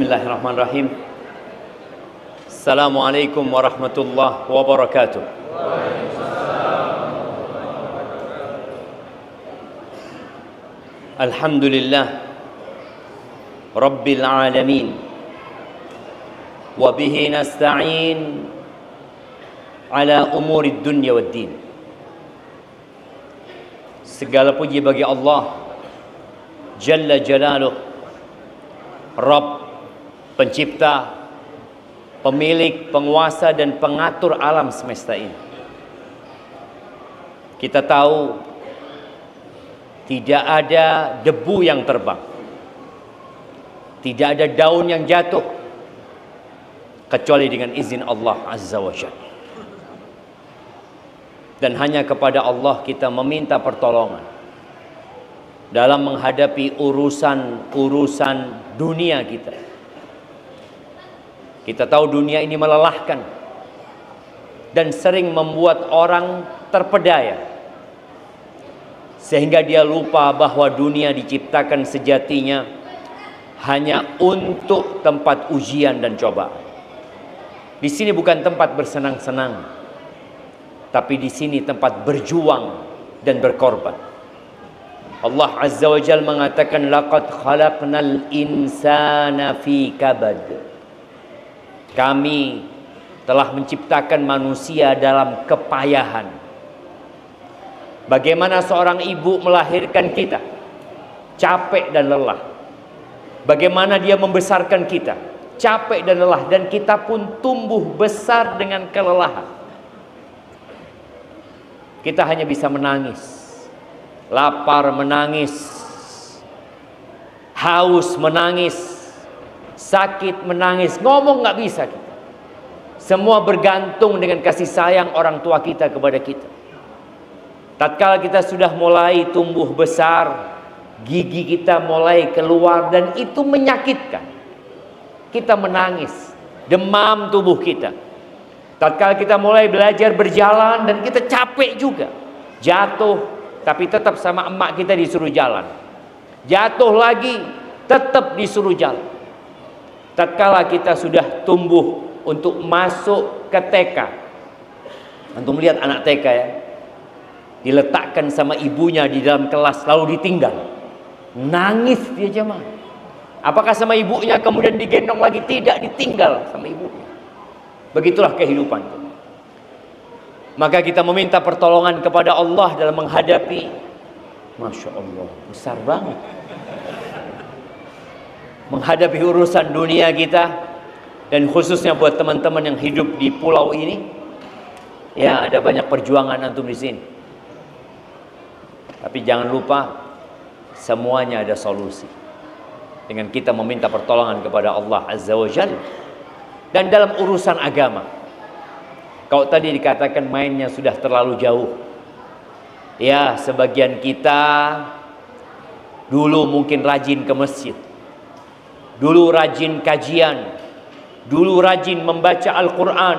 Bismillahirrahmanirrahim. Assalamualaikum warahmatullahi wabarakatuh. Alhamdulillah Rabbil alamin. Wa bihi nasta'in ala umurid dunya wad din. Segala puji bagi Allah Jalla Jalaluh, Rabb, pencipta, pemilik, penguasa dan pengatur alam semesta ini. Kita tahu tidak ada debu yang terbang, tidak ada daun yang jatuh kecuali dengan izin Allah Azza wa Jalla. Dan hanya kepada Allah kita meminta pertolongan dalam menghadapi urusan dunia kita. Kita tahu dunia ini melelahkan dan sering membuat orang terpedaya, sehingga dia lupa bahwa dunia diciptakan sejatinya hanya untuk tempat ujian dan cobaan. Di sini bukan tempat bersenang-senang, tapi di sini tempat berjuang dan berkorban. Allah Azza wa Jalla mengatakan laqad khalaqnal insana fi kabad. Kami telah menciptakan manusia dalam kepayahan. Bagaimana seorang ibu melahirkan kita? Capek dan lelah. Bagaimana dia membesarkan kita? Capek dan lelah, dan kita pun tumbuh besar dengan kelelahan. Kita hanya bisa menangis. Lapar menangis, haus menangis, sakit menangis, ngomong nggak bisa kita. Semua bergantung dengan kasih sayang orang tua kita kepada kita. Tatkala kita sudah mulai tumbuh besar, gigi kita mulai keluar dan itu menyakitkan. Kita menangis, demam tubuh kita. Tatkala kita mulai belajar berjalan dan kita capek juga, jatuh. Tapi tetap sama emak kita disuruh jalan. Jatuh lagi, tetap disuruh jalan. Tatkala kita sudah tumbuh untuk masuk ke TK. Antum lihat anak TK ya, diletakkan sama ibunya di dalam kelas lalu ditinggal. Nangis dia jemaah. Apakah sama ibunya kemudian digendong lagi? Tidak, ditinggal sama ibunya. Begitulah kehidupan. Maka kita meminta pertolongan kepada Allah dalam menghadapi, Masya Allah, besar banget, menghadapi urusan dunia kita. Dan khususnya buat teman-teman yang hidup di pulau ini, ya ada banyak perjuangan antum di sini. Tapi jangan lupa, semuanya ada solusi dengan kita meminta pertolongan kepada Allah Azza wa Jalla. Dan dalam urusan agama, kalau tadi dikatakan mainnya sudah terlalu jauh, ya sebagian kita dulu mungkin rajin ke masjid, dulu rajin kajian, dulu rajin membaca Al-Quran,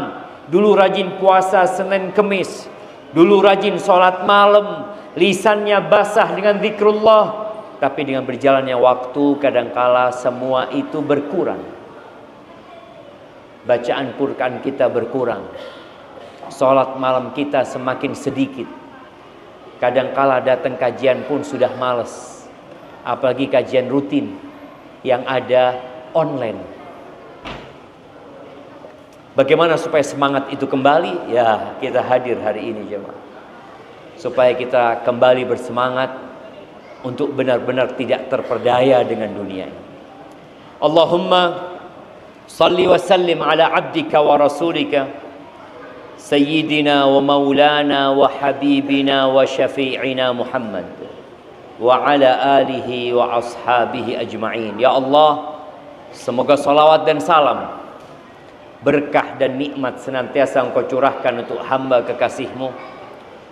dulu rajin puasa Senin Kemis, dulu rajin sholat malam, lisannya basah dengan zikrullah. Tapi dengan berjalannya waktu kadangkala semua itu berkurang. Bacaan Quran kita berkurang, sholat malam kita semakin sedikit. Kadangkala datang kajian pun sudah malas, apalagi kajian rutin yang ada online. Bagaimana supaya semangat itu kembali? Ya, kita hadir hari ini jemaah, supaya kita kembali bersemangat untuk benar-benar tidak terperdaya dengan dunia ini. Allahumma salli wa sallim ala abdika wa rasulika Sayyidina wa maulana wa habibina wa syafi'ina Muhammad wa ala alihi wa ashabihi ajma'in. Ya Allah, semoga salawat dan salam, berkah dan nikmat senantiasa Engkau curahkan untuk hamba kekasih-Mu,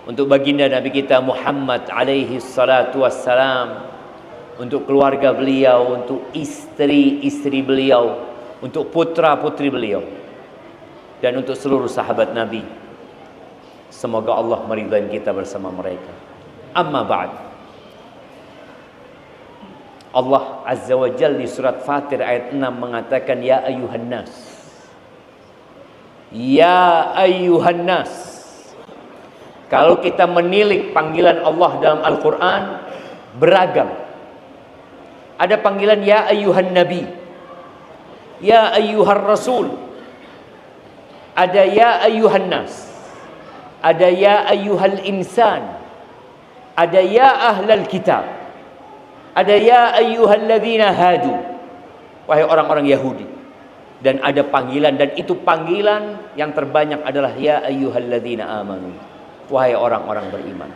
untuk baginda Nabi kita Muhammad alaihi salatu wassalam, untuk keluarga beliau, untuk istri-istri beliau, untuk putra-putri beliau, dan untuk seluruh sahabat Nabi. Semoga Allah meridai kita bersama mereka. Amma ba'd. Allah Azza wa Jalla di surat Fatir ayat 6 mengatakan, ya ayuhan nas. Ya ayuhan nas. Kalau kita menilik panggilan Allah dalam Al-Quran, beragam. Ada panggilan ya ayuhan nabi, ya ayuhan rasul, ada ya ayuhan nas, ada ya ayuhal insan, ada ya ahlal kitab, ada ya ayyuhalladzina hadu, wahai orang-orang Yahudi. Dan ada panggilan, dan itu panggilan yang terbanyak adalah ya ayyuhalladzina amanu, wahai orang-orang beriman.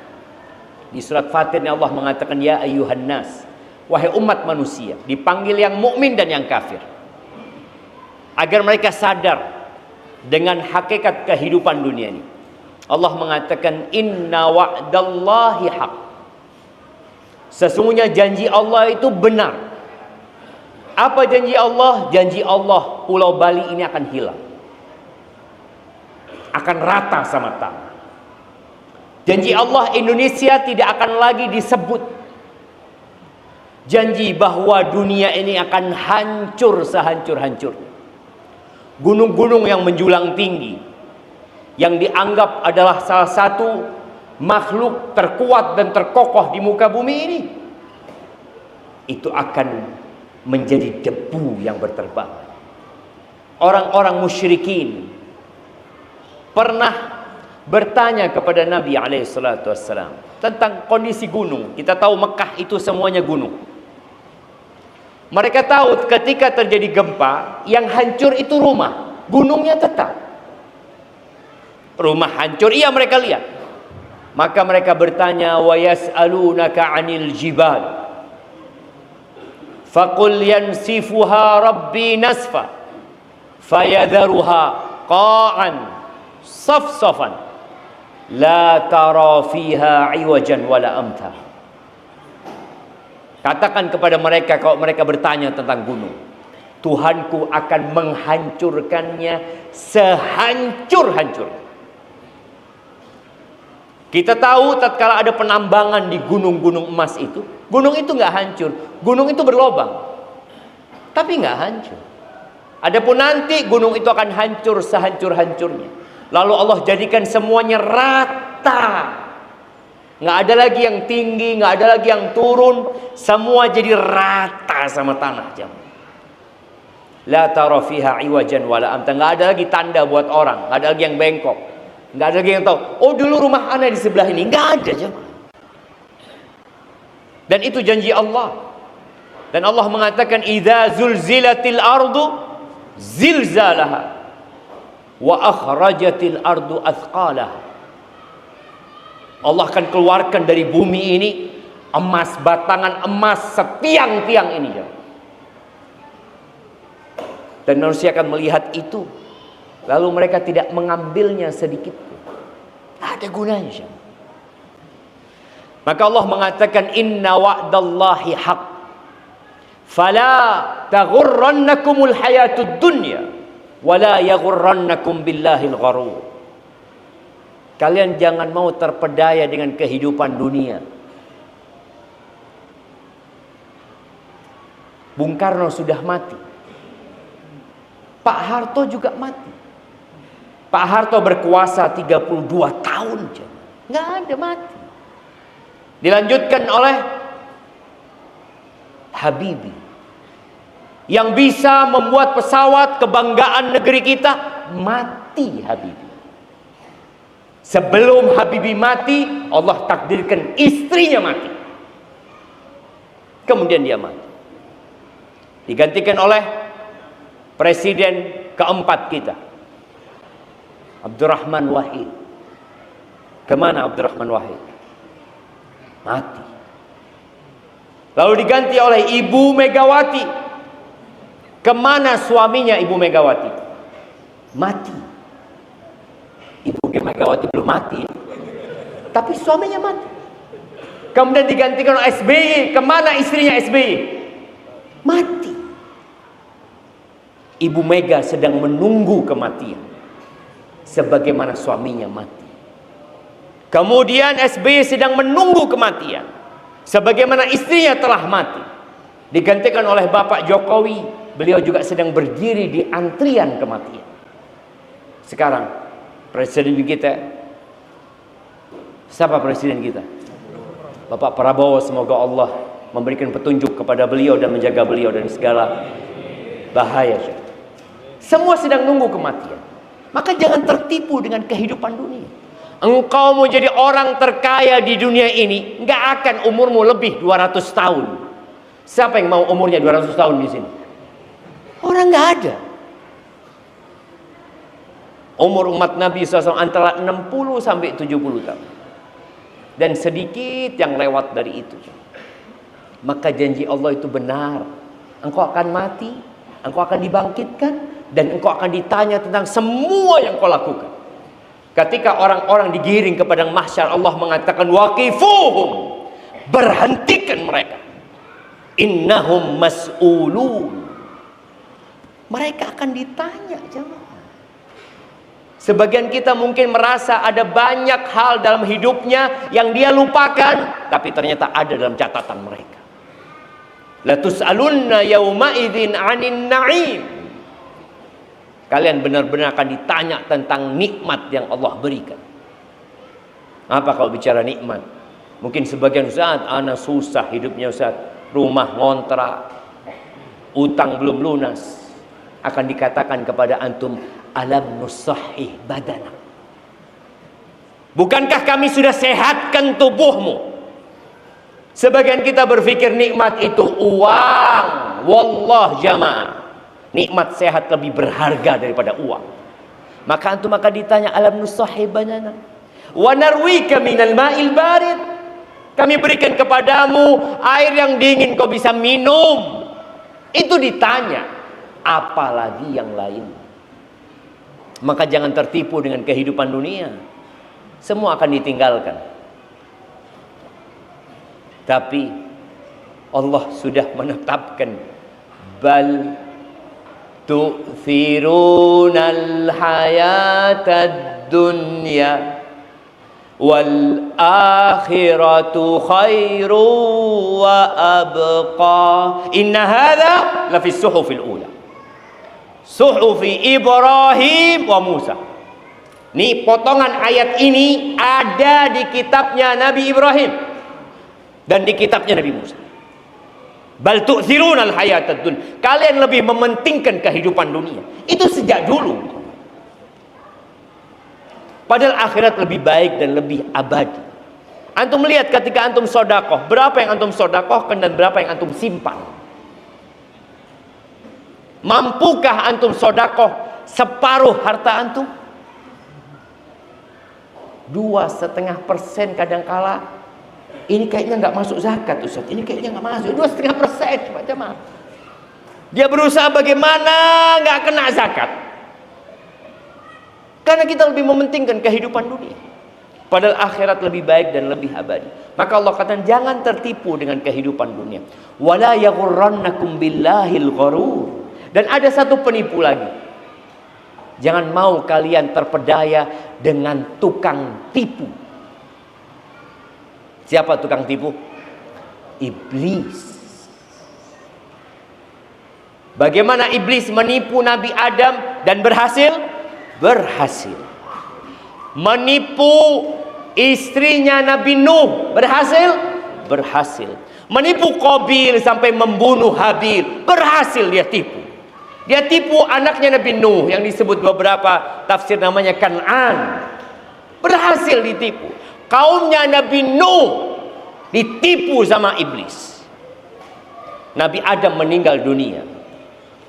Di surat Fatir Allah mengatakan ya ayyuhan nas, wahai umat manusia, dipanggil yang mukmin dan yang kafir, agar mereka sadar dengan hakikat kehidupan dunia ini. Allah mengatakan inna wa'dallahi haq. Sesungguhnya janji Allah itu benar. Apa janji Allah? Janji Allah Pulau Bali ini akan hilang, akan rata sama tanah. Janji Allah Indonesia tidak akan lagi disebut. Janji bahwa dunia ini akan hancur sehancur-hancurnya. Gunung-gunung yang menjulang tinggi, yang dianggap adalah salah satu makhluk terkuat dan terkokoh di muka bumi ini, itu akan menjadi debu yang berterbangan. Orang-orang musyrikin pernah bertanya kepada Nabi SAW tentang kondisi gunung. Kita tahu Mekah itu semuanya gunung. Mereka tahu ketika terjadi gempa, yang hancur itu rumah, gunungnya tetap. Rumah hancur, iya mereka lihat. Maka mereka bertanya, wa yas'alunaka 'anil jibal faqul yansifuha rabbi nasfa fayadharuha qa'an safsafan la tara fiha 'iwajan wala amta. Katakan kepada mereka kalau mereka bertanya tentang gunung, Tuhanku akan menghancurkannya sehancur-hancurnya. Kita tahu tatkala ada penambangan di gunung-gunung emas itu, gunung itu nggak hancur, gunung itu berlobang, tapi nggak hancur. Adapun nanti gunung itu akan hancur sehancur-hancurnya. Lalu Allah jadikan semuanya rata, nggak ada lagi yang tinggi, nggak ada lagi yang turun, semua jadi rata sama tanah jam. La tara fiha iwajan wala amta, nggak ada lagi tanda buat orang, nggak ada lagi yang bengkok. Nggak ada lagi yang tahu, oh dulu rumah ana di sebelah ini. Nggak ada jemaah. Dan itu janji Allah. Dan Allah mengatakan idza zulzilatil ardu zilzalaha wa akhrajatil ardu athqalaha. Allah akan keluarkan dari bumi ini emas, batangan emas setiang-tiang ini jemaah. Dan manusia akan melihat itu, lalu mereka tidak mengambilnya sedikit pun. Ada gunanya. Maka Allah mengatakan inna wa'dallahi haq. Fala taghurrannakumul hayatud dunya wala yaghurrannakum billahil gharur. Kalian jangan mau terpedaya dengan kehidupan dunia. Bung Karno sudah mati. Pak Harto juga mati. Pak Harto berkuasa 32 tahun. Nggak ada mati. Dilanjutkan oleh Habibie, yang bisa membuat pesawat kebanggaan negeri kita. Mati Habibie. Sebelum Habibie mati, Allah takdirkan istrinya mati. Kemudian dia mati. Digantikan oleh presiden keempat kita, Abdurrahman Wahid. Kemana Abdurrahman Wahid? Mati. Lalu diganti oleh Ibu Megawati. Kemana suaminya Ibu Megawati? Mati. Ibu Megawati belum mati, tapi suaminya mati. Kemudian digantikan oleh SBY. Kemana istrinya SBY? Mati. Ibu Mega sedang menunggu kematian, sebagaimana suaminya mati. Kemudian SBY sedang menunggu kematian, sebagaimana istrinya telah mati. Digantikan oleh Bapak Jokowi. Beliau juga sedang berdiri di antrian kematian. Sekarang presiden kita, siapa presiden kita? Bapak Prabowo. Semoga Allah memberikan petunjuk kepada beliau dan menjaga beliau dari segala bahaya. Semua sedang nunggu kematian. Maka jangan tertipu dengan kehidupan dunia. Engkau mau jadi orang terkaya di dunia ini, nggak akan umurmu lebih 200 tahun. Siapa yang mau umurnya 200 tahun di sini? Orang nggak ada. Umur umat Nabi SAW antara 60 sampai 70 tahun. Dan sedikit yang lewat dari itu. Maka janji Allah itu benar. Engkau akan mati, engkau akan dibangkitkan, dan engkau akan ditanya tentang semua yang kau lakukan. Ketika orang-orang digiring ke padang mahsyar, Allah mengatakan waqifuhum, berhentikan mereka. Innahum mas'ulun. Mereka akan ditanya, jemaah. Sebagian kita mungkin merasa ada banyak hal dalam hidupnya yang dia lupakan, tapi ternyata ada dalam catatan mereka. La tus'alunna yawma idzin 'anin na'im. Kalian benar-benar akan ditanya tentang nikmat yang Allah berikan. Apa kalau bicara nikmat? Mungkin sebagian Ustaz, anak susah hidupnya Ustaz, rumah ngontrak, utang belum lunas. Akan dikatakan kepada antum, alam nusahih badana. Bukankah kami sudah sehatkan tubuhmu? Sebagian kita berpikir nikmat itu uang. Wallah jamaah, nikmat sehat lebih berharga daripada uang. Maka antum akan ditanya, alam nusahih badana wa narwika minal ma'il barid. Kami berikan kepadamu air yang dingin, kau bisa minum. Itu ditanya, apalagi yang lain. Maka jangan tertipu dengan kehidupan dunia. Semua akan ditinggalkan. Tapi Allah sudah menetapkan, bal tu'thirunal hayatad dunya wal akhiratu khairu wa abqa. Inna hadha la fi suhufil ula, suhufi Ibrahim wa Musa. Nih potongan ayat ini ada di kitabnya Nabi Ibrahim dan di kitabnya Nabi Musa. Bal tu'thirunal hayatad dunya, kalian lebih mementingkan kehidupan dunia. Itu sejak dulu. Padahal akhirat lebih baik dan lebih abadi. Antum melihat ketika antum sodakoh, berapa yang antum sodakohkan dan berapa yang antum simpan. Mampukah antum sodakoh separuh harta antum? 2,5% kadangkala. Ini kayaknya nggak masuk zakat Ustaz. Ini kayaknya nggak masuk. 2,5% macam apa? Dia berusaha bagaimana nggak kena zakat. Karena kita lebih mementingkan kehidupan dunia. Padahal akhirat lebih baik dan lebih abadi. Maka Allah katakan jangan tertipu dengan kehidupan dunia. Wala yaghurrannakum billahil gharur. Dan ada satu penipu lagi. Jangan mau kalian terpedaya dengan tukang tipu. Siapa tukang tipu? Iblis. Bagaimana iblis menipu Nabi Adam dan berhasil? Berhasil. Menipu istrinya Nabi Nuh, berhasil? Berhasil. Menipu Qabil sampai membunuh Habil, berhasil dia tipu. Dia tipu anaknya Nabi Nuh yang disebut beberapa tafsir namanya Kan'an. Berhasil ditipu. Kaumnya Nabi Nuh ditipu sama iblis. Nabi Adam meninggal dunia,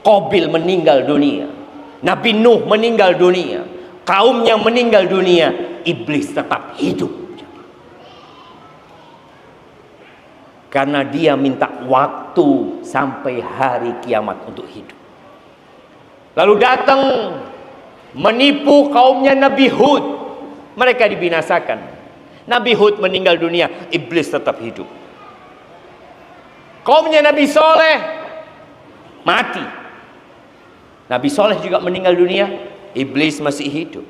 Qabil meninggal dunia, Nabi Nuh meninggal dunia, kaumnya meninggal dunia, iblis tetap hidup. Karena dia minta waktu sampai hari kiamat untuk hidup. Lalu datang menipu kaumnya Nabi Hud, mereka dibinasakan. Nabi Hud meninggal dunia, iblis tetap hidup. Kaumnya Nabi Soleh mati. Nabi Soleh juga meninggal dunia, iblis masih hidup.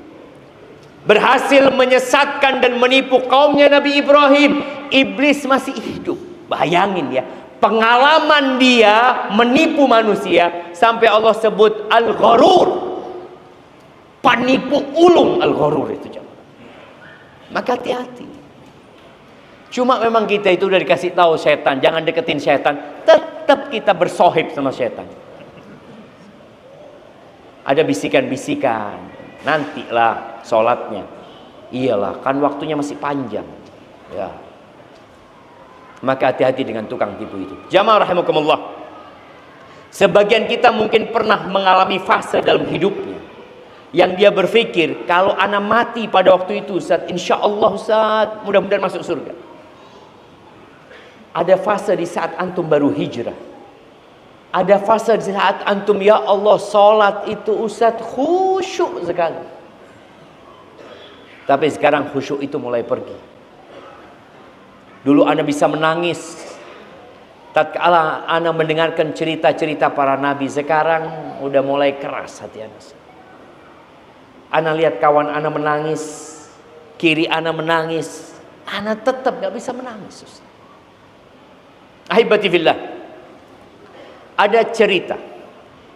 Berhasil menyesatkan dan menipu kaumnya Nabi Ibrahim, iblis masih hidup. Bayangin ya, Pengalaman dia menipu manusia sampai Allah sebut al-gharur. Penipu ulung al-gharur itu jemaah. Maka hati-hati. Cuma memang kita itu udah dikasih tahu setan, jangan deketin setan, tetap kita bersohib sama setan. Ada bisikan-bisikan, nantilah sholatnya. Iyalah, kan waktunya masih panjang. Ya. Maka hati-hati dengan tukang tipu itu. Jamaah rahimakumullah. Sebagian kita mungkin pernah mengalami fase dalam hidupnya yang dia berpikir, kalau ana mati pada waktu itu Ustaz, insya Allah Ustaz, mudah-mudahan masuk surga. Ada fase di saat antum baru hijrah. Ada fase di saat antum, ya Allah, sholat itu Ustaz khusyuk sekali. Tapi sekarang khusyuk itu mulai pergi. Dulu ana bisa menangis tatkala ana mendengarkan cerita-cerita para nabi. Sekarang udah mulai keras hati ana. Ana lihat kawan ana menangis, kiri ana menangis, ana tetap gak bisa menangis. Ahibati fillah, ada cerita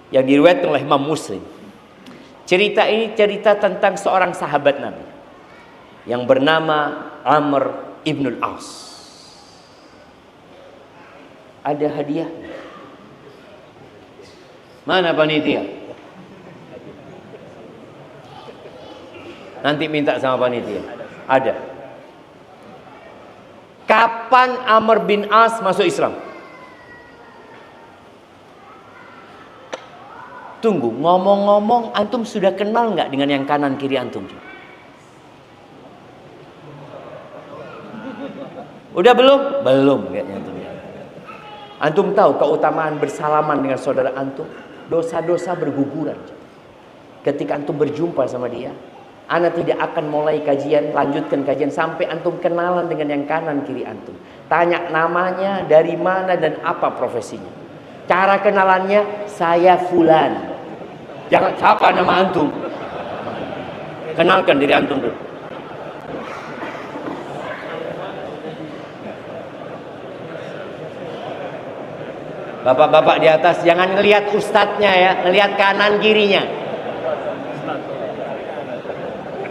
yang diriwayatkan oleh Imam Muslim. Cerita ini cerita tentang seorang sahabat Nabi yang bernama Amr ibnul As. Ada hadiah. Mana panitia? Nanti minta sama panitia. Ada. Kapan Amr bin As masuk Islam? Tunggu, ngomong-ngomong, antum sudah kenal nggak dengan yang kanan kiri antum? Udah belum? Belum kayaknya antum. Antum tahu keutamaan bersalaman dengan saudara antum? Dosa-dosa berguguran ketika antum berjumpa sama dia. Ana tidak akan mulai kajian, lanjutkan kajian sampai antum kenalan dengan yang kanan kiri antum. Tanya namanya, dari mana dan apa profesinya. Cara kenalannya, saya fulan. Jangan siapa nama antum. Kenalkan diri antum dulu. Bapak-bapak di atas jangan ngelihat ustadznya ya, ngelihat kanan kirinya.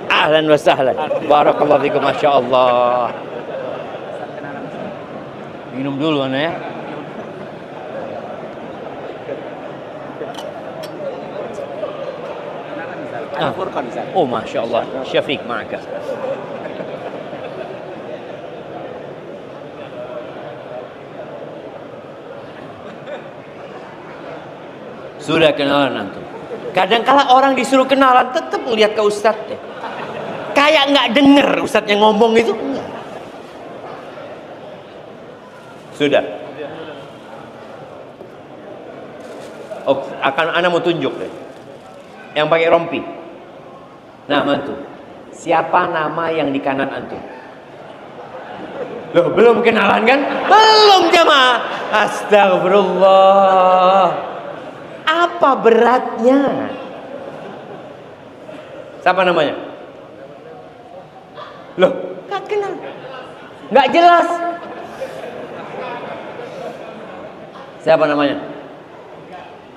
Ahlan wa sahlan. Barakallahu fikum, masyaallah. Minum dulu ana ya. Oh masyaallah. Syafiq ma'aka. Sudah kenalan antum. Kadang-kala orang disuruh kenalan tetap lihat ke ustadznya. Kayak nggak denger ustadznya ngomong itu. Sudah. Oh, ana mau tunjuk deh. Yang pakai rompi. Nah, mantu. Siapa nama yang di kanan antum? Loh, belum kenalan kan? Belum jamaah. Astagfirullah. Apa beratnya? Siapa namanya? Loh, gak kenal, gak jelas. Siapa namanya?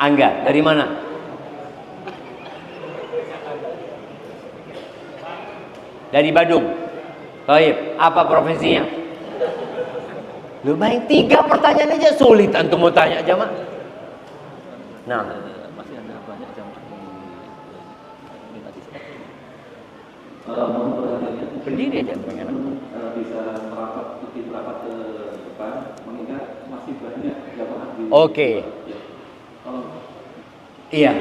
Angga. Dari mana? Dari Badung. Baik. Apa profesinya? Lumayan 3 pertanyaan aja sulit antum mau tanya aja mak. Nah, masih ada banyak jam berdiri aja pengen. Bisa lebih merapat ke depan, mengingat masih banyak jamaah di. Oke. Iya.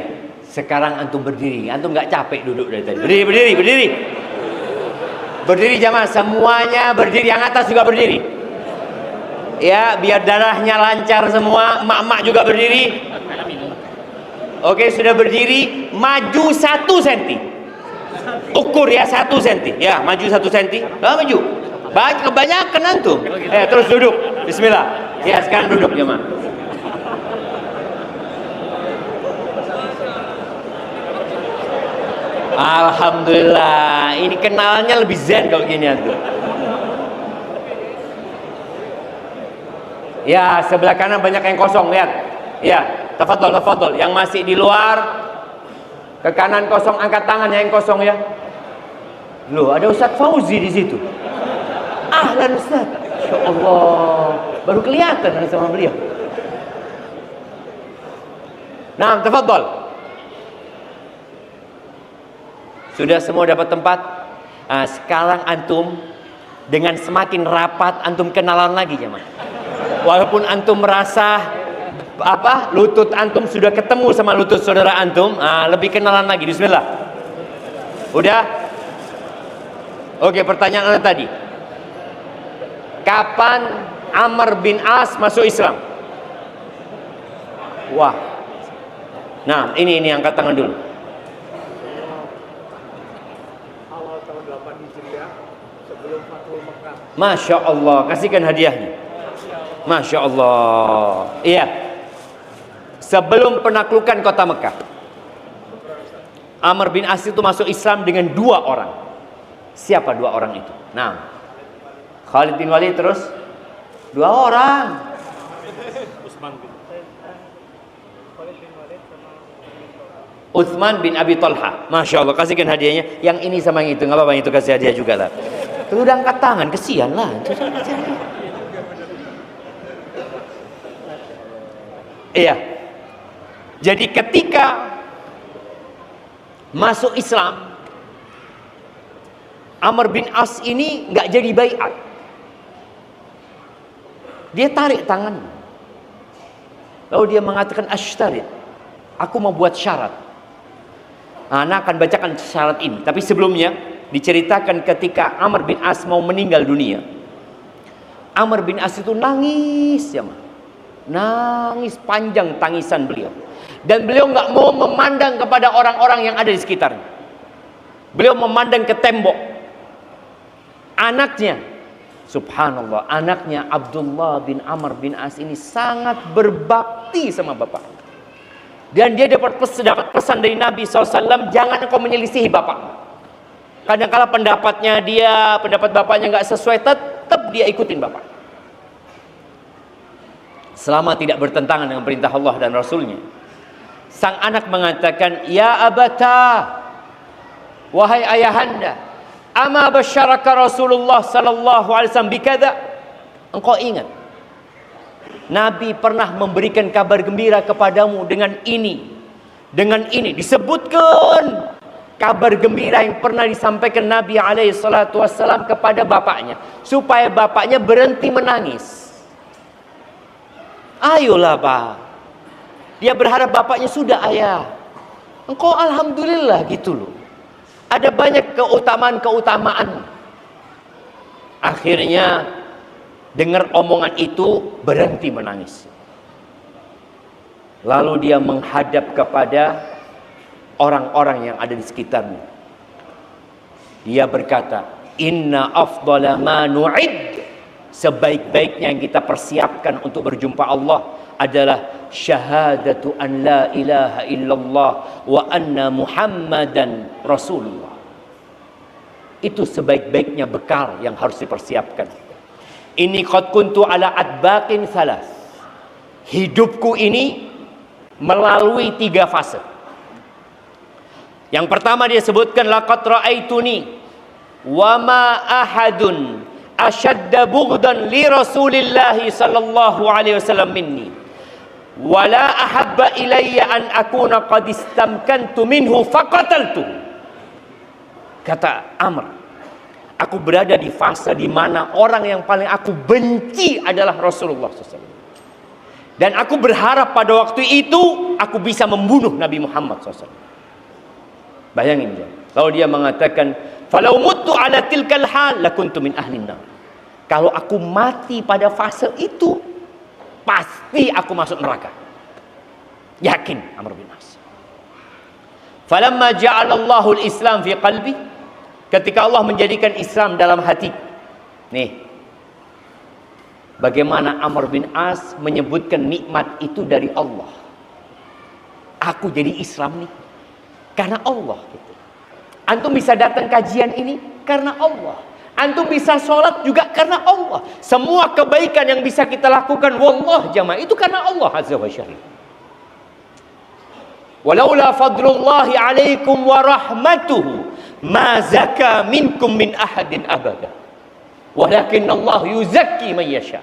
Sekarang antum berdiri. Antum nggak capek duduk dari tadi. Berdiri. Berdiri jamaah, semuanya berdiri. Yang atas juga berdiri. Ya, biar darahnya lancar semua. Mak-mak juga berdiri. Oke, sudah berdiri, maju 1 cm. Ukur ya 1 cm. Ya, maju 1 cm. Maju. Kebanyakan antum. Terus duduk. Bismillah. Ya, sekarang duduk jemaah. Alhamdulillah. Ini kenalannya lebih zen kalau gini antum. Ya, sebelah kanan banyak yang kosong, lihat. Ya, tafadhol, tafadhol. Yang masih di luar, ke kanan kosong, angkat tangan yang kosong ya. Loh, ada Ustaz Fauzi di situ. Ahlan Ustaz. Ya Allah, baru kelihatan sama beliau. Nah, tafadhol. Sudah semua dapat tempat? Nah, sekarang antum dengan semakin rapat antum kenalan lagi jemaah. Walaupun antum merasa lutut antum sudah ketemu sama lutut saudara antum, lebih kenalan lagi. Bismillah. Udah? Oke, pertanyaan anda tadi. Kapan Amr bin As masuk Islam? Wah. Nah, ini angkat tangan dulu. Awal tahun 8 Hijriah sebelum Fathul Mekah. Masya Allah, kasihkan hadiahnya. Masya Allah. Iya. Sebelum penaklukan kota Mekah, Amr bin As itu masuk Islam dengan 2 orang. Siapa 2 orang itu? Nah, Khalid bin Walid terus 2 orang. Utsman bin Abi Talha. Masya Allah, kasihkan hadiahnya. Yang ini sama yang itu, nggak apa-apa, itu kasih hadiah juga lah. Itu udah angkat tangan, kesian lah. Iya. Jadi ketika masuk Islam, Amr bin As ini nggak jadi baiat. Dia tarik tangannya. Lalu dia mengatakan asytarit. Aku mau buat syarat. Anak akan bacakan syarat ini. Tapi sebelumnya diceritakan ketika Amr bin As mau meninggal dunia. Amr bin As itu nangis ya, nangis panjang tangisan beliau. Dan beliau nggak mau memandang kepada orang-orang yang ada di sekitarnya. Beliau memandang ke tembok. Anaknya, subhanallah, anaknya Abdullah bin Amr bin As ini sangat berbakti sama bapak. Dan dia dapat pesan dari Nabi SAW, jangan engkau menyelisihi bapak. Kadang-kala pendapat bapaknya nggak sesuai, tetap dia ikutin bapak. Selama tidak bertentangan dengan perintah Allah dan Rasulnya. Sang anak mengatakan, ya abata, wahai ayahanda, ama basyaraka Rasulullah sallallahu alaihi wasallam bikada. Engkau ingat Nabi pernah memberikan kabar gembira kepadamu dengan ini. Dengan ini disebutkan kabar gembira yang pernah disampaikan Nabi alaihi salatu wassalam kepada bapaknya, supaya bapaknya berhenti menangis. Ayolah Pak. Dia berharap bapaknya, sudah ayah, engkau alhamdulillah gitu loh. Ada banyak keutamaan-keutamaan. Akhirnya dengar omongan itu, berhenti menangis. Lalu dia menghadap kepada orang-orang yang ada di sekitarnya. Dia berkata, inna afdala ma nu'id, sebaik-baiknya yang kita persiapkan untuk berjumpa Allah adalah syahadatu an la ilaha illallah wa anna muhammadan rasulullah. Itu sebaik-baiknya bekal yang harus dipersiapkan. Ini qad kuntu ala adbaqin salas. Hidupku ini melalui 3 fase. Yang pertama dia sebutkan, laqad ra'aituni wa ma ahadun ashadda bughdan li Rasulillah sallallahu alaihi wasallam minni wa la ahabba ilayya an akuna qad istamkantu minhu faqataltu. Kata Amr, aku berada di fase di mana orang yang paling aku benci adalah Rasulullah SAW. Dan aku berharap pada waktu itu aku bisa membunuh Nabi Muhammad SAW. Bayangin dia. Lalu dia mengatakan, falau mutu ala tilkal hal lakuntu min ahlin nar. Kalau aku mati pada fase itu, pasti aku masuk neraka. Yakin Amr bin As. Falamma ja'alallahu al-Islam fi qalbi, ketika Allah menjadikan Islam dalam hati. Nih, bagaimana Amr bin As menyebutkan nikmat itu dari Allah. Aku jadi Islam nih karena Allah gitu. Antum bisa datang kajian ini karena Allah. Antum bisa sholat juga karena Allah. Semua kebaikan yang bisa kita lakukan, wallah jamaah, itu karena Allah azza wa jalla. Walaula fadlullahi alaikum wa rahmatuhu ma zaka minkum min ahadin abada. Walakin Allah yuzakki man yasha.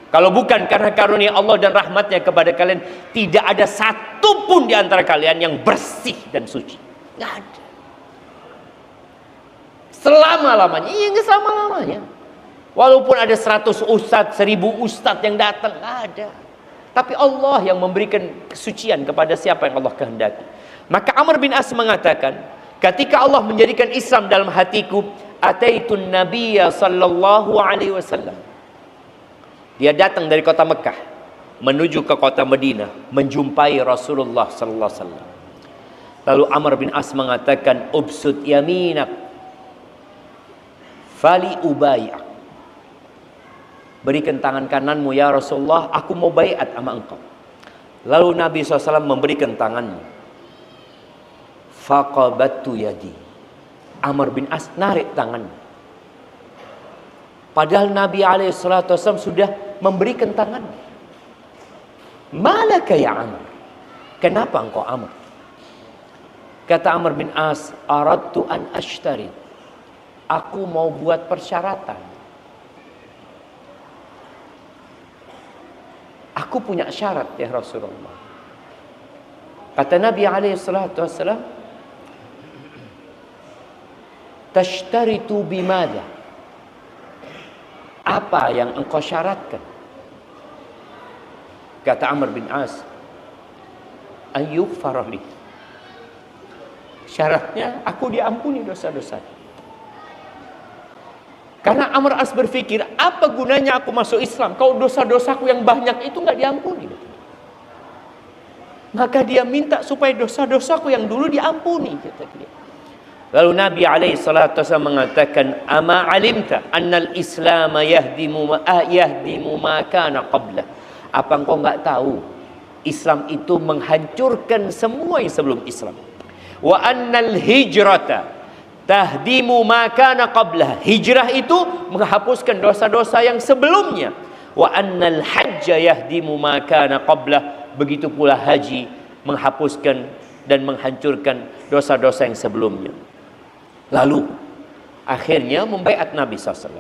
Kalau bukan karena karunia Allah dan rahmatnya kepada kalian, tidak ada satu pun di antara kalian yang bersih dan suci. Nggak ada. Selama-lamanya, iya nggak selama-lamanya. Walaupun ada 100 ustadz, 1000 ustadz yang datang, nggak ada. Tapi Allah yang memberikan kesucian kepada siapa yang Allah kehendaki. Maka Amr bin As mengatakan, ketika Allah menjadikan Islam dalam hatiku, ataitun nabiyya sallallahu alaihi wasallam. Dia datang dari kota Mekah menuju ke kota Madinah menjumpai Rasulullah sallallahu alaihi wasallam. Lalu Amr bin As mengatakan, ubsut yaminak fali ubaya. Berikan tangan kananmu ya Rasulullah, aku mau baiat sama engkau. Lalu Nabi SAW memberikan tangannya. Faqabattu yadi. Amr bin As narik tangannya. Padahal Nabi SAW sudah memberikan tangannya. Malaka ya Amr? Kenapa engkau Amr? Kata Amr bin As, aradtu an ashtarid. Aku mau buat persyaratan. Aku punya syarat ya Rasulullah. Kata Nabi SAW, tashtaritu bimada. Apa yang engkau syaratkan? Kata Amr bin As, ayyughfara li. Syaratnya aku diampuni dosa-dosa. Karena Amr As berpikir, apa gunanya aku masuk Islam kalau dosa-dosaku yang banyak itu nggak diampuni. Maka dia minta supaya dosa-dosaku yang dulu diampuni, kata dia. Lalu Nabi SAW mengatakan, ama alimta annal Islam yahdimu ma kana qabla. Apa engkau nggak tahu Islam itu menghancurkan semua yang sebelum Islam. Wa annal hijrata tahdimu ma kana qablah. Hijrah itu menghapuskan dosa-dosa yang sebelumnya. Wa annal hajja yahdimu ma kana qablah. Begitu pula haji menghapuskan dan menghancurkan dosa-dosa yang sebelumnya. Lalu akhirnya membaiat Nabi SAW.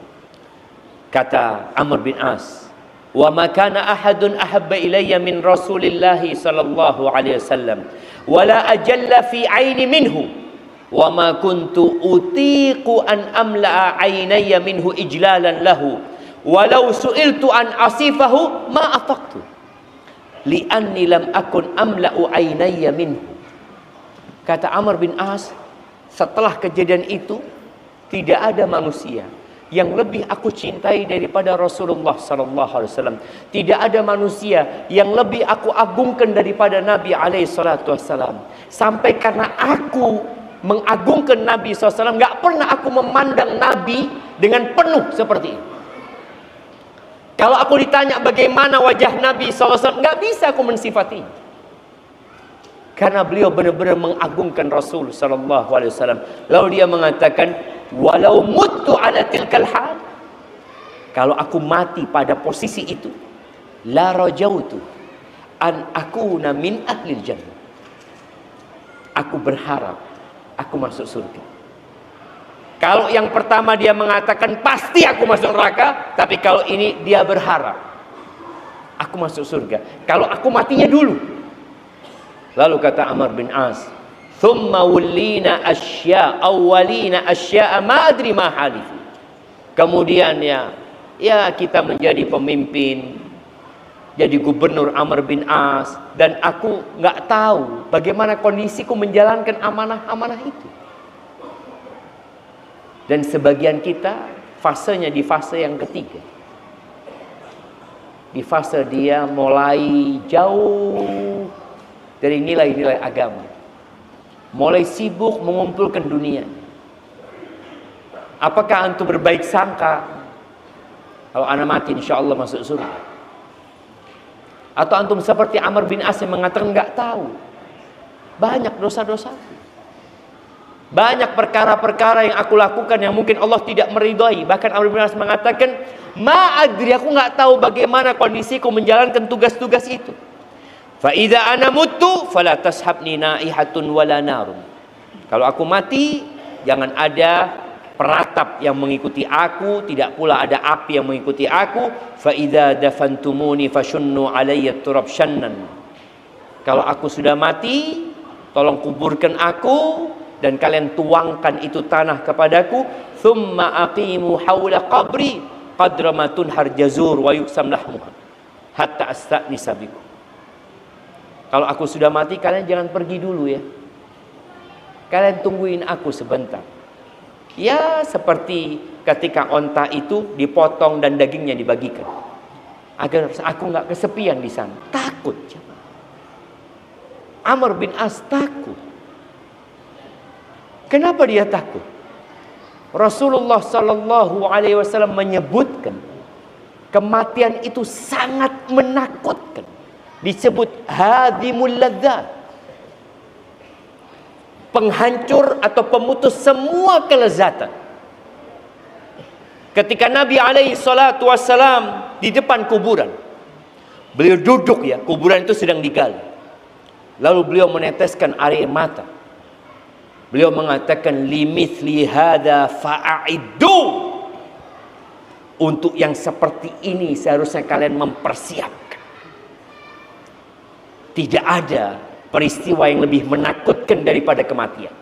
Kata Amr bin As, wa ma kana ahadun ahabba ilayya min Rasulillahi sallallahu alaihi wasallam wala ajalla fi aini minhu. Wa ma kuntu utiqu an amla'a aynayya minhu ijlalan lahu walau su'iltu an asifahu ma afaqtu li'anni lam akun amla'u aynayya minhu. Kata Amr bin As, setelah kejadian itu tidak ada manusia yang lebih aku cintai daripada Rasulullah sallallahu alaihi wasallam. Tidak ada manusia yang lebih aku agungkan daripada Nabi alaihi salatu wasallam. Sampai karena aku mengagungkan Nabi SAW, nggak pernah aku memandang Nabi dengan penuh seperti itu. Kalau aku ditanya bagaimana wajah Nabi SAW, nggak bisa aku mensifati. Karena beliau benar-benar mengagungkan Rasul Sallallahu Alaihi Wasallam. Lalu dia mengatakan, walau mutu ala tilkal hal, kalau aku mati pada posisi itu, la rajautu an akuna min ahlil jannah. Aku berharap aku masuk surga. Kalau yang pertama dia mengatakan pasti aku masuk neraka, tapi kalau ini dia berharap aku masuk surga. Kalau aku matinya dulu. Lalu kata Amr bin As, thumma wallina asya awwalina asya ma adri ma halifu. Kemudian ya kita menjadi pemimpin, jadi gubernur Amr bin As, dan aku nggak tahu bagaimana kondisiku menjalankan amanah-amanah itu. Dan sebagian kita fasenya di fase yang ketiga, di fase dia mulai jauh dari nilai-nilai agama, mulai sibuk mengumpulkan dunia. Apakah antum berbaik sangka kalau anak mati insya Allah masuk surga? Atau antum seperti Amr bin As yang mengatakan nggak tahu, banyak dosa-dosa. Banyak perkara-perkara yang aku lakukan yang mungkin Allah tidak meridhai. Bahkan Amr bin As mengatakan, "Ma'adri, aku nggak tahu bagaimana kondisiku menjalankan tugas-tugas itu. Fa idza ana mutu fala tashabni naihatun wala narun." Kalau aku mati, jangan ada peratap yang mengikuti aku, tidak pula ada api yang mengikuti aku. Fa idza dafantumuni fashunnu alayya turab shannan. Kalau aku sudah mati, tolong kuburkan aku dan kalian tuangkan itu tanah kepadaku. Thumma aqimu hawla qabri qadra ma tunhar jazur wa yuksam lahmuha hatta asta'nisa bikum. Kalau aku sudah mati, kalian jangan pergi dulu ya. Kalian tungguin aku sebentar. Ya, seperti ketika onta itu dipotong dan dagingnya dibagikan, agar aku nggak kesepian di sana. Takut. Amr bin As takut. Kenapa dia takut? Rasulullah sallallahu alaihi wasallam menyebutkan kematian itu sangat menakutkan. Disebut hadimul ladzat, penghancur atau pemutus semua kelezatan. Ketika Nabi alaihi salatu wassalam di depan kuburan, beliau duduk ya, kuburan itu sedang digali. Lalu beliau meneteskan air mata. Beliau mengatakan, limithli hada fa'iddu. Untuk yang seperti ini seharusnya kalian mempersiapkan. Tidak ada peristiwa yang lebih menakutkan daripada kematian.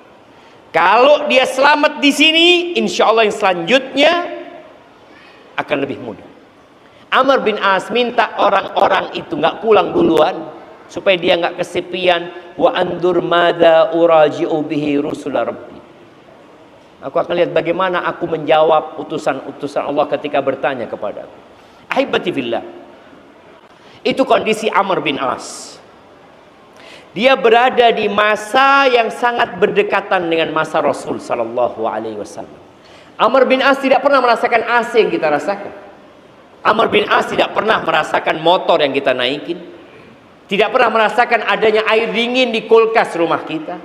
Kalau dia selamat di sini, insya Allah yang selanjutnya akan lebih mudah. Amr bin As minta orang-orang itu nggak pulang duluan, supaya dia nggak kesepian. Wa andur madza uraji'u bihi rusul rabbi. Aku akan lihat bagaimana aku menjawab utusan-utusan Allah ketika bertanya kepadaku. Ahibati fillah. Itu kondisi Amr bin As. Dia berada di masa yang sangat berdekatan dengan masa Rasul sallallahu alaihi wasallam. Amr bin As tidak pernah merasakan AC yang kita rasakan. Amr bin As tidak pernah merasakan motor yang kita naikin. Tidak pernah merasakan adanya air dingin di kulkas rumah kita.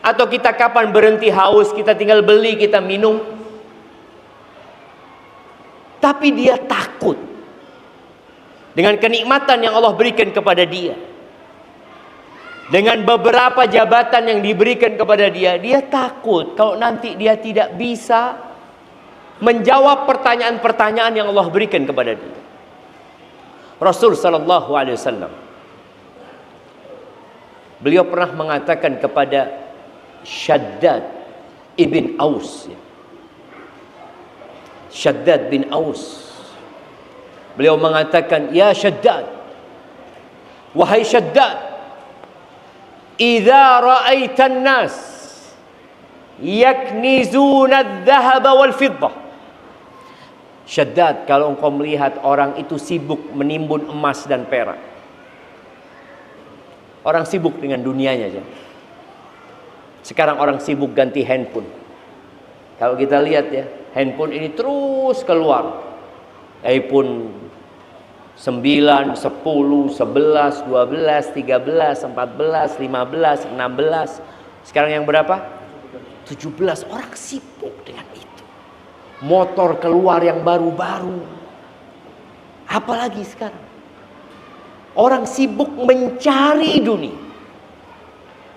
Atau kita kapan berhenti haus, kita tinggal beli, kita minum. Tapi dia takut dengan kenikmatan yang Allah berikan kepada dia. Dengan beberapa jabatan yang diberikan kepada dia, dia takut kalau nanti dia tidak bisa menjawab pertanyaan-pertanyaan yang Allah berikan kepada dia. Rasul sallallahu alaihi wasallam, beliau pernah mengatakan kepada Shaddad ibn Aus. Shaddad bin Aus. Beliau mengatakan, ya Shaddad, wahai Shaddad, idza ra'aitan nas yaknizuna adh-dhahaba wal fiddah. Shaddad, kalau engkau melihat orang itu sibuk menimbun emas dan perak. Orang sibuk dengan dunianya aja. Sekarang orang sibuk ganti handphone. Kalau kita lihat ya, handphone ini terus keluar. iPhone 9, 10, 11, 12, 13, 14, 15, 16. Sekarang yang berapa? 17. Orang sibuk dengan itu. Motor keluar yang baru-baru. Apalagi sekarang? Orang sibuk mencari dunia.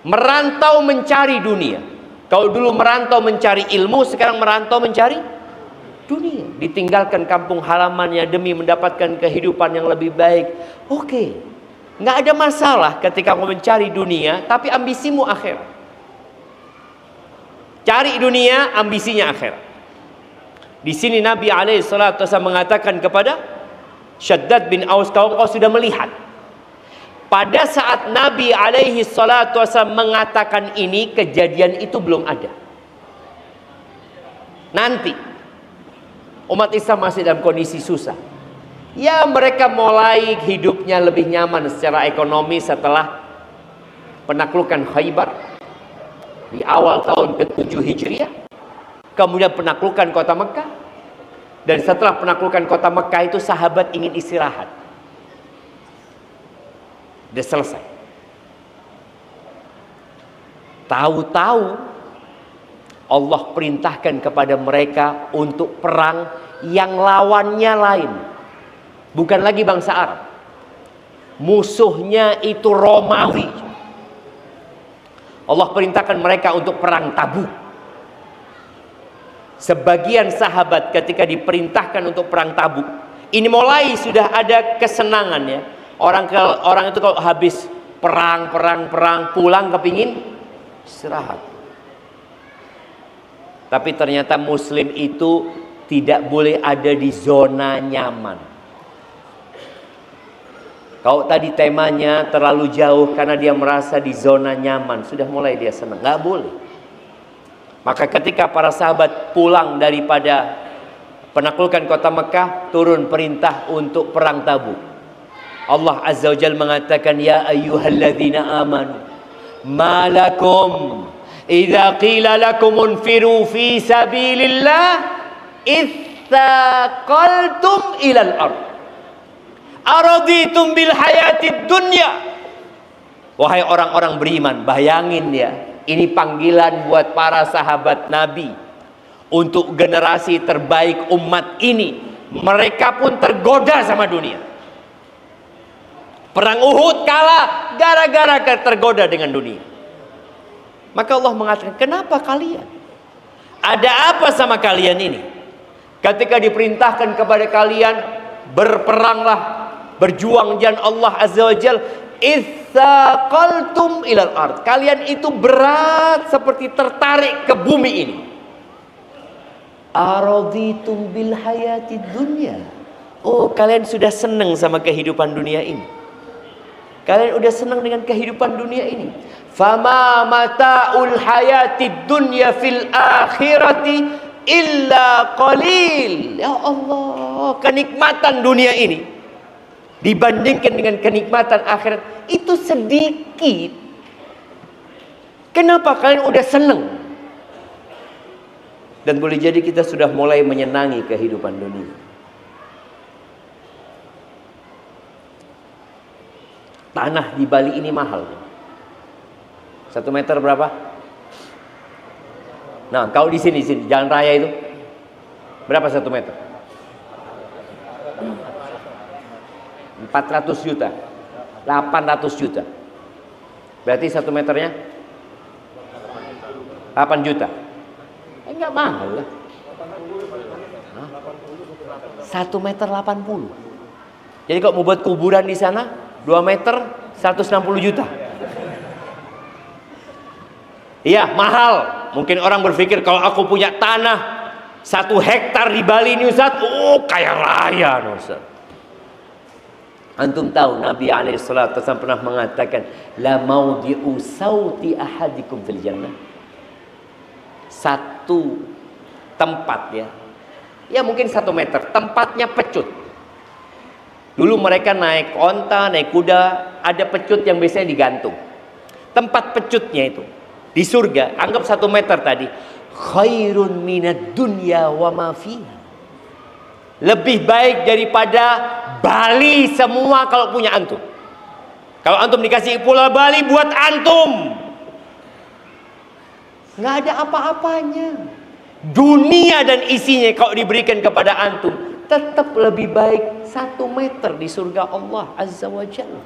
Merantau mencari dunia. Kalau dulu merantau mencari ilmu, sekarang merantau mencari dunia. Ditinggalkan kampung halamannya demi mendapatkan kehidupan yang lebih baik. Oke. Nggak ada masalah ketika mau mencari dunia, tapi ambisimu akhirat. Cari dunia, ambisinya akhirat. Di sini Nabi alaihissalam mengatakan kepada Shaddad bin Aus, kalau engkau sudah melihat. Pada saat Nabi alaihi salatu wasallam mengatakan ini, kejadian itu belum ada. Nanti umat Islam masih dalam kondisi susah. Ya, mereka mulai hidupnya lebih nyaman secara ekonomi setelah penaklukan Khaybar di awal tahun ke-7 Hijriah. Kemudian penaklukan kota Mekah. Dan setelah penaklukan kota Mekah itu sahabat ingin istirahat. Sudah selesai. Tahu-tahu Allah perintahkan kepada mereka untuk perang yang lawannya lain. Bukan lagi bangsa Arab. Musuhnya itu Romawi. Allah perintahkan mereka untuk perang Tabuk. Sebagian sahabat ketika diperintahkan untuk perang Tabuk, ini mulai sudah ada kesenangan ya. Orang itu kalau habis perang pulang kepingin istirahat. Tapi ternyata muslim itu tidak boleh ada di zona nyaman. Kalau tadi temanya terlalu jauh karena dia merasa di zona nyaman, sudah mulai dia senang. Nggak boleh. Maka ketika para sahabat pulang daripada penaklukan kota Mekah, turun perintah untuk perang Tabuk. Allah Azza wa Jalla mengatakan, ya ayyuhalladzina amanu ma lakum idza qila lakum unfiru fi sabilillah itsaqaltum ilal ard araditum bil hayatid dunya. Wahai orang-orang beriman, bayangin ya, ini panggilan buat para sahabat Nabi untuk generasi terbaik umat ini. Mereka pun tergoda sama dunia. Perang Uhud kalah gara-gara tergoda dengan dunia. Maka Allah mengatakan, kenapa kalian? Ada apa sama kalian ini? Ketika diperintahkan kepada kalian, berperanglah, berjuang jalan Allah Azza wa Jalla, itsaqaltum ilal ard. Kalian itu berat seperti tertarik ke bumi ini. Araditum bil hayatid dunya. Oh, kalian sudah senang sama kehidupan dunia ini. Kalian udah senang dengan kehidupan dunia ini. Fama mata'ul hayatid dunya fil akhirati illa qalil. Ya Allah, kenikmatan dunia ini dibandingkan dengan kenikmatan akhirat itu sedikit. Kenapa kalian udah senang? Dan boleh jadi kita sudah mulai menyenangi kehidupan dunia. Tanah di Bali ini mahal. 1 meter berapa? Nah, kalau di sini jalan raya itu berapa 1 meter? 400 juta, 800 juta. Berarti 1 meternya 8 juta. Enggak mahal lah. 1 meter 80. Jadi kalau mau buat kuburan di sana 2 meter 160 juta. Iya, mahal. Mungkin orang berpikir kalau aku punya tanah 1 hektar di Bali ini Ustaz, oh kaya raya Ustaz. Antum tahu Nabi alaihissalam pernah mengatakan, la maudi'u sauti ahadikum fil jannah. Satu tempat ya mungkin 1 meter, tempatnya pecut. Dulu mereka naik onta, naik kuda, ada pecut yang biasanya digantung. Tempat pecutnya itu di surga, anggap 1 meter tadi, khairun minad dunya wa ma fiha. Lebih baik daripada Bali semua kalau punya antum. Kalau antum dikasih Pulau Bali buat antum, nggak ada apa-apanya. Dunia dan isinya kalau diberikan kepada antum, tetap lebih baik 1 meter di surga Allah Azza wa Jalla.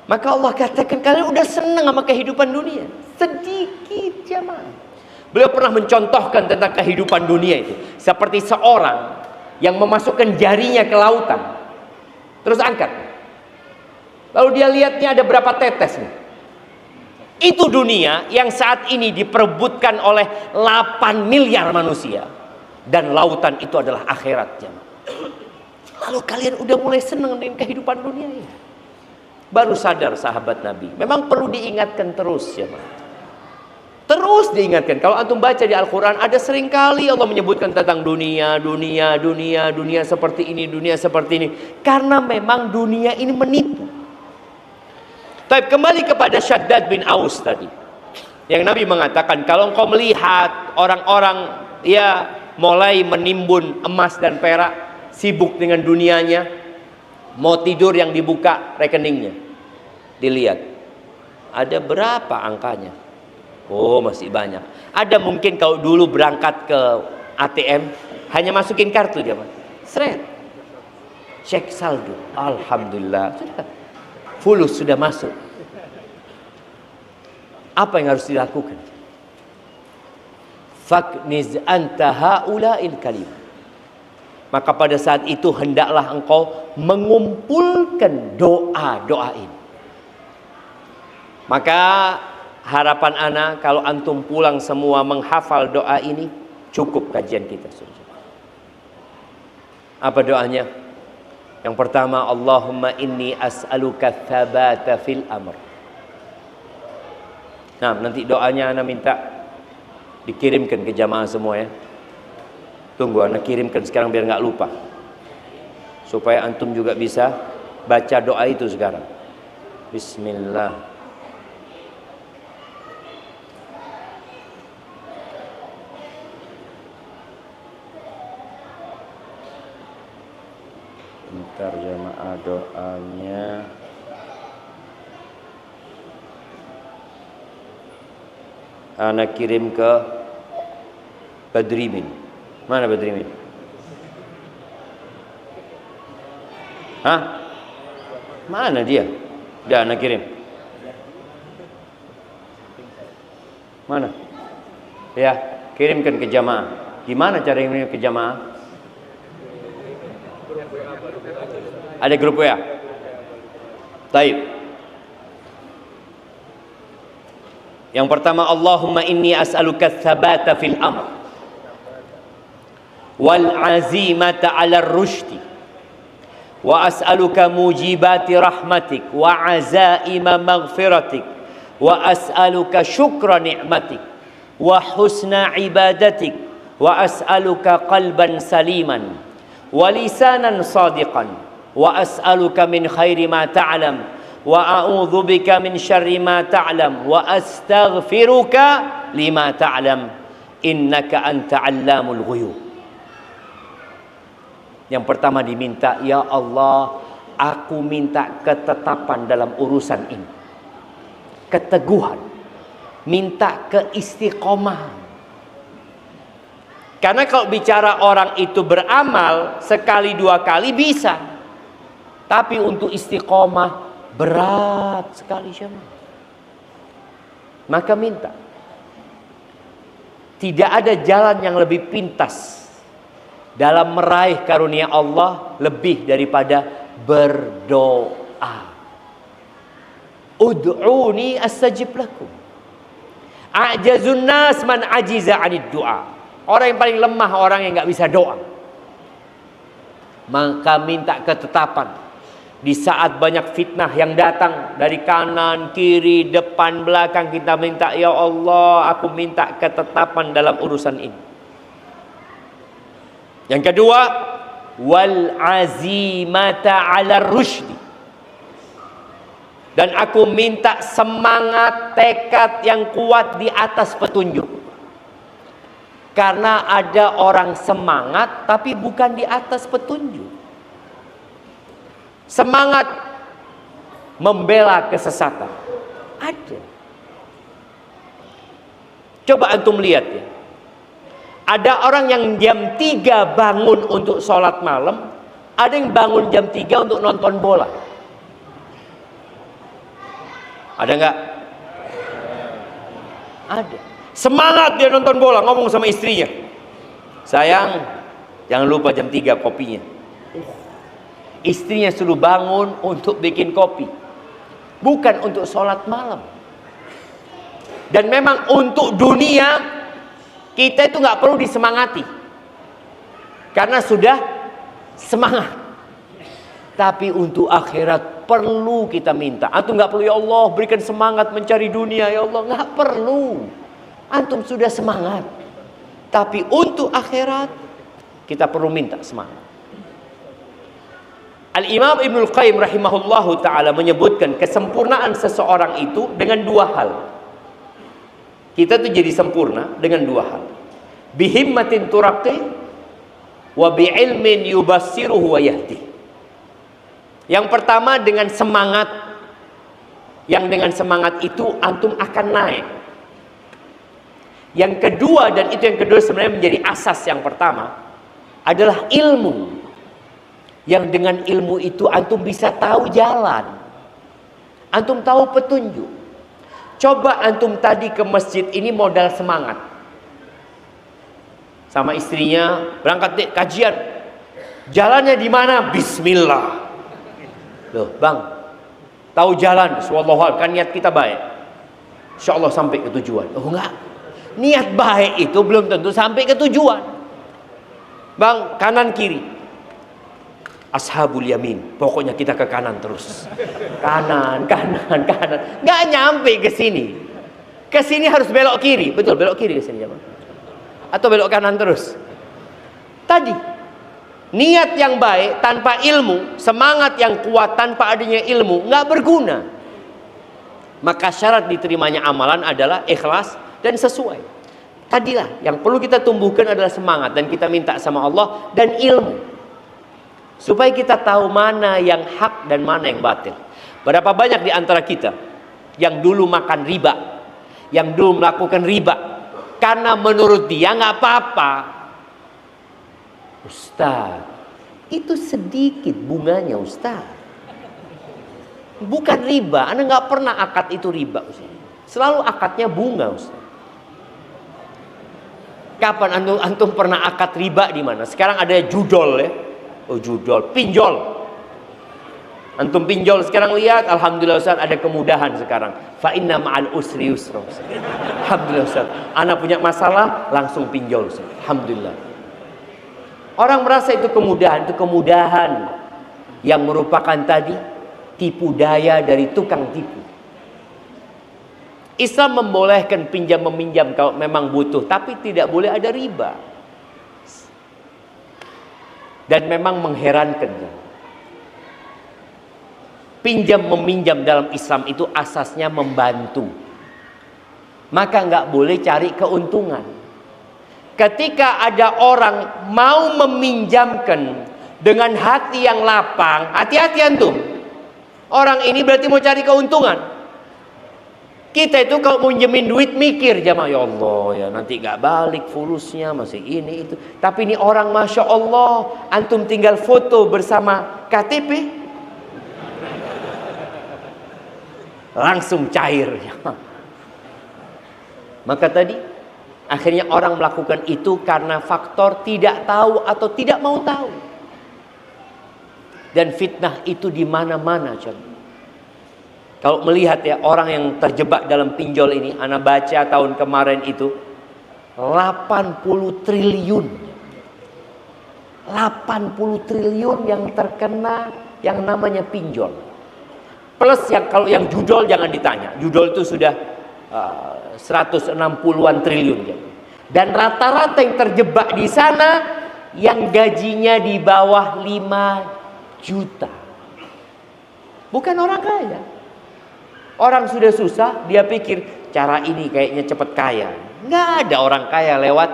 Maka Allah katakan, kalian udah senang sama kehidupan dunia. Sedikit jamaah. Beliau pernah mencontohkan tentang kehidupan dunia itu seperti seorang yang memasukkan jarinya ke lautan, terus angkat, lalu dia lihatnya ada berapa tetes nih. Itu dunia yang saat ini diperebutkan oleh 8 miliar manusia. Dan lautan itu adalah akhiratnya. Lalu kalian udah mulai senang dengan kehidupan dunia ini. Baru sadar sahabat Nabi. Memang perlu diingatkan terus ya. Terus diingatkan. Kalau antum baca di Al-Quran, ada seringkali Allah menyebutkan tentang dunia seperti ini, dunia seperti ini. Karena memang dunia ini menipu. Tapi kembali kepada Syaddad bin Aus tadi. Yang Nabi mengatakan, kalau engkau melihat orang-orang mulai menimbun emas dan perak, sibuk dengan dunianya, mau tidur yang dibuka rekeningnya, dilihat ada berapa angkanya, Oh, masih banyak. Ada mungkin kalau dulu berangkat ke ATM hanya masukin kartu dia, Pak. Seret. Cek saldo. Alhamdulillah. Sudah. Fulus sudah masuk. Apa yang harus dilakukan? Fakniz anta haula'il kalim. Maka pada saat itu hendaklah engkau mengumpulkan doa-doa ini. Maka harapan ana kalau antum pulang semua menghafal doa ini, cukup kajian kita. Apa doanya? Yang pertama, Allahumma inni as'aluka tsabata fil amr. Nah, nanti doanya ana minta dikirimkan ke jamaah semua ya. Tunggu, ana kirimkan sekarang biar nggak lupa. Supaya antum juga bisa baca doa itu sekarang. Bismillah. Bentar jamaah doanya. Ana kirim ke Badrimin. Mana Badrimin? Hah? Mana dia? Udah ana kirim. Mana? Ya, kirimkan ke jamaah. Gimana cara kirim ke jamaah? Ada grup WA. Baik. Yang pertama, Allahumma inni as'aluka tsabata fil amr wal azimata 'ala ar-rusydi wa as'aluka mujibati rahmatik wa azaima maghfiratik wa as'aluka syukra ni'matik wa husna ibadatik wa as'aluka qalban saliman wa lisanan sadiqan wa as'aluka min khairi ma ta'lam wa a'udzu bika min syarri ma ta'lam wa astaghfiruka lima ta'lam innaka anta 'allamul ghuyub. Yang pertama diminta, ya Allah, aku minta ketetapan dalam urusan ini, keteguhan, minta keistiqomahan. Karena kalau bicara orang itu beramal sekali dua kali bisa, tapi untuk istiqomah berat sekali jemaah. Maka minta. Tidak ada jalan yang lebih pintas dalam meraih karunia Allah lebih daripada berdoa. Ud'uni astajib lakum. A'jazun nas man ajiza 'anid du'a. Orang yang paling lemah orang yang enggak bisa doa. Maka minta ketetapan. Di saat banyak fitnah yang datang dari kanan, kiri, depan, belakang, kita minta, ya Allah, aku minta ketetapan dalam urusan ini. Yang kedua, wal azimata 'ala rusydi. Dan aku minta semangat, tekad yang kuat di atas petunjuk. Karena ada orang semangat tapi bukan di atas petunjuk. Semangat membela kesesatan ada. Coba antum lihat ya. Ada orang yang jam 3 bangun untuk sholat malam, ada yang bangun jam 3 untuk nonton bola. Ada nggak? Ada. Semangat dia nonton bola, ngomong sama istrinya, sayang, jangan lupa jam 3 kopinya. Istrinya suruh bangun untuk bikin kopi, bukan untuk sholat malam. Dan memang untuk dunia kita itu nggak perlu disemangati, karena sudah semangat. Tapi untuk akhirat perlu kita minta. Antum nggak perlu, ya Allah berikan semangat mencari dunia, ya Allah, nggak perlu. Antum sudah semangat. Tapi untuk akhirat kita perlu minta semangat. Al-Imam Ibnul Qayyim rahimahullahu ta'ala menyebutkan kesempurnaan seseorang itu dengan dua hal. Kita tuh jadi sempurna dengan dua hal. Bihimmatin turaqi wa bi'ilmin yubassiruhu wa yahdi. Yang pertama dengan semangat. Yang dengan semangat itu antum akan naik. Yang kedua, dan itu yang kedua sebenarnya menjadi asas yang pertama, adalah ilmu. Yang dengan ilmu itu antum bisa tahu jalan, antum tahu petunjuk. Coba antum tadi ke masjid ini modal semangat, sama istrinya berangkat dek kajian, jalannya di mana? Bismillah. Loh bang, tahu jalan? Wallahu kan niat kita baik, insya Allah sampai ke tujuan. Oh enggak, niat baik itu belum tentu sampai ke tujuan. Bang, kanan kiri, ashabul yamin, pokoknya kita ke kanan terus, kanan, nggak nyampe ke sini. Ke sini harus belok kiri, betul, belok kiri ke sini ya bang, atau belok kanan terus. Tadi niat yang baik tanpa ilmu, semangat yang kuat tanpa adanya ilmu, nggak berguna. Maka syarat diterimanya amalan adalah ikhlas dan sesuai. Tadilah yang perlu kita tumbuhkan adalah semangat, dan kita minta sama Allah dan ilmu, supaya kita tahu mana yang hak dan mana yang batil. Berapa banyak di antara kita yang dulu makan riba, yang dulu melakukan riba karena menurut dia nggak apa-apa. Ustaz, itu sedikit bunganya Ustaz, bukan riba. Anda nggak pernah akad itu riba Ustaz. Selalu akadnya bunga Ustaz. Kapan antum pernah akad riba di mana? Sekarang ada judol ya. Oh judol, pinjol. Antum pinjol sekarang lihat, alhamdulillah Ustaz ada kemudahan sekarang. Fa inna ma'al usri yusra. Alhamdulillah Ustaz, anak punya masalah langsung pinjol Ustaz. Alhamdulillah. Orang merasa itu kemudahan yang merupakan tadi tipu daya dari tukang tipu. Islam membolehkan pinjam meminjam kalau memang butuh, tapi tidak boleh ada riba. Dan memang mengherankan, pinjam meminjam dalam Islam itu asasnya membantu, maka nggak boleh cari keuntungan. Ketika ada orang mau meminjamkan dengan hati yang lapang, hati-hati antum. Orang ini berarti mau cari keuntungan. Kita itu kalau mau minjemin duit mikir, jamaah, ya Allah ya nanti nggak balik fulusnya, masih ini itu. Tapi ini orang masya Allah, antum tinggal foto bersama KTP langsung cair. Maka tadi akhirnya orang melakukan itu karena faktor tidak tahu atau tidak mau tahu. Dan fitnah itu di mana-mana, coba. Kalau melihat ya orang yang terjebak dalam pinjol ini, anak baca tahun kemarin itu 80 triliun. 80 triliun yang terkena yang namanya pinjol. Plus yang kalau yang judol jangan ditanya. Judol itu sudah 160-an triliun ya. Dan rata-rata yang terjebak di sana yang gajinya di bawah 5 juta. Bukan orang kaya. Orang sudah susah, dia pikir cara ini kayaknya cepat kaya. Nggak ada orang kaya lewat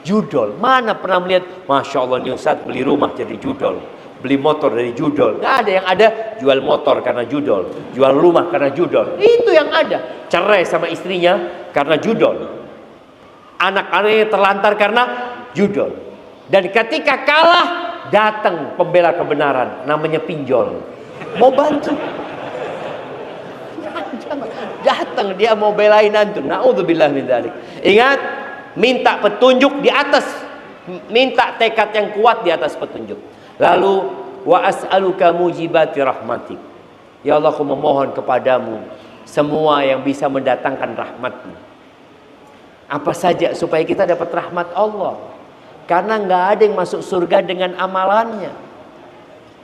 judol. Mana pernah melihat, masya Allah nih Ustaz beli rumah jadi judol, beli motor dari judol. Nggak ada. Yang ada jual motor karena judol, jual rumah karena judol. Itu yang ada. Cerai sama istrinya karena judol, anak-anaknya terlantar karena judol. Dan ketika kalah, datang pembela kebenaran namanya pinjol, mau bantu. Datang dia mau belain antum. Naudzubillah min dzalik. Ingat, minta petunjuk di atas, minta tekad yang kuat di atas petunjuk. Lalu wa as'aluka mujibati rahmatik. Ya Allah, aku memohon kepadamu semua yang bisa mendatangkan rahmat-Mu. Apa saja supaya kita dapat rahmat Allah. Karena nggak ada yang masuk surga dengan amalannya.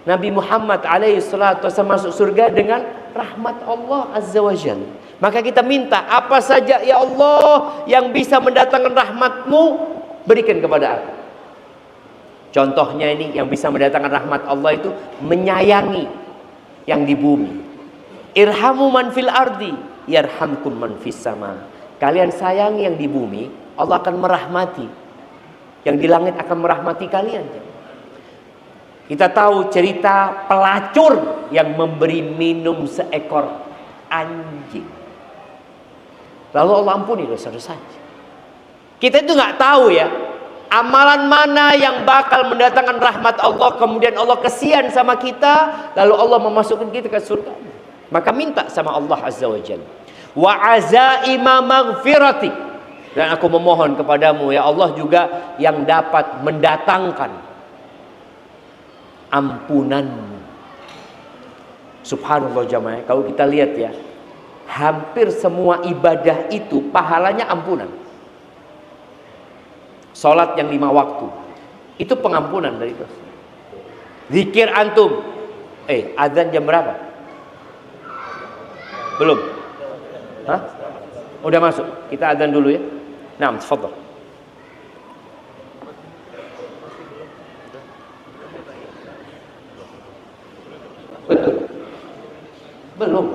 Nabi Muhammad alaihissalatu wassalam masuk surga dengan rahmat Allah azza wa jalla. Maka kita minta apa saja ya Allah yang bisa mendatangkan rahmat-Mu, berikan kepada aku. Contohnya ini yang bisa mendatangkan rahmat Allah itu menyayangi yang di bumi. Irhamu man fil ardi yarhamkum man fis sama. Kalian sayangi yang di bumi, Allah akan merahmati. Yang di langit akan merahmati kalian. Kita tahu cerita pelacur yang memberi minum seekor anjing. Lalu Allah ampuni dosa-dosanya. Kita itu nggak tahu ya, amalan mana yang bakal mendatangkan rahmat Allah, kemudian Allah kesian sama kita, lalu Allah memasukkan kita ke surga. Maka minta sama Allah Azza wa Jalla. Wa azaima maghfiratik. Dan aku memohon kepadamu ya Allah juga yang dapat mendatangkan ampunanmu. Subhanallah jamaah, kalau kita lihat ya, hampir semua ibadah itu pahalanya ampunan. Salat yang 5 waktu itu pengampunan dari dosa. Zikir antum, azan jam berapa? Belum? Hah? Udah masuk. Kita azan dulu ya. Naam, tafadhal. Betul. Belum.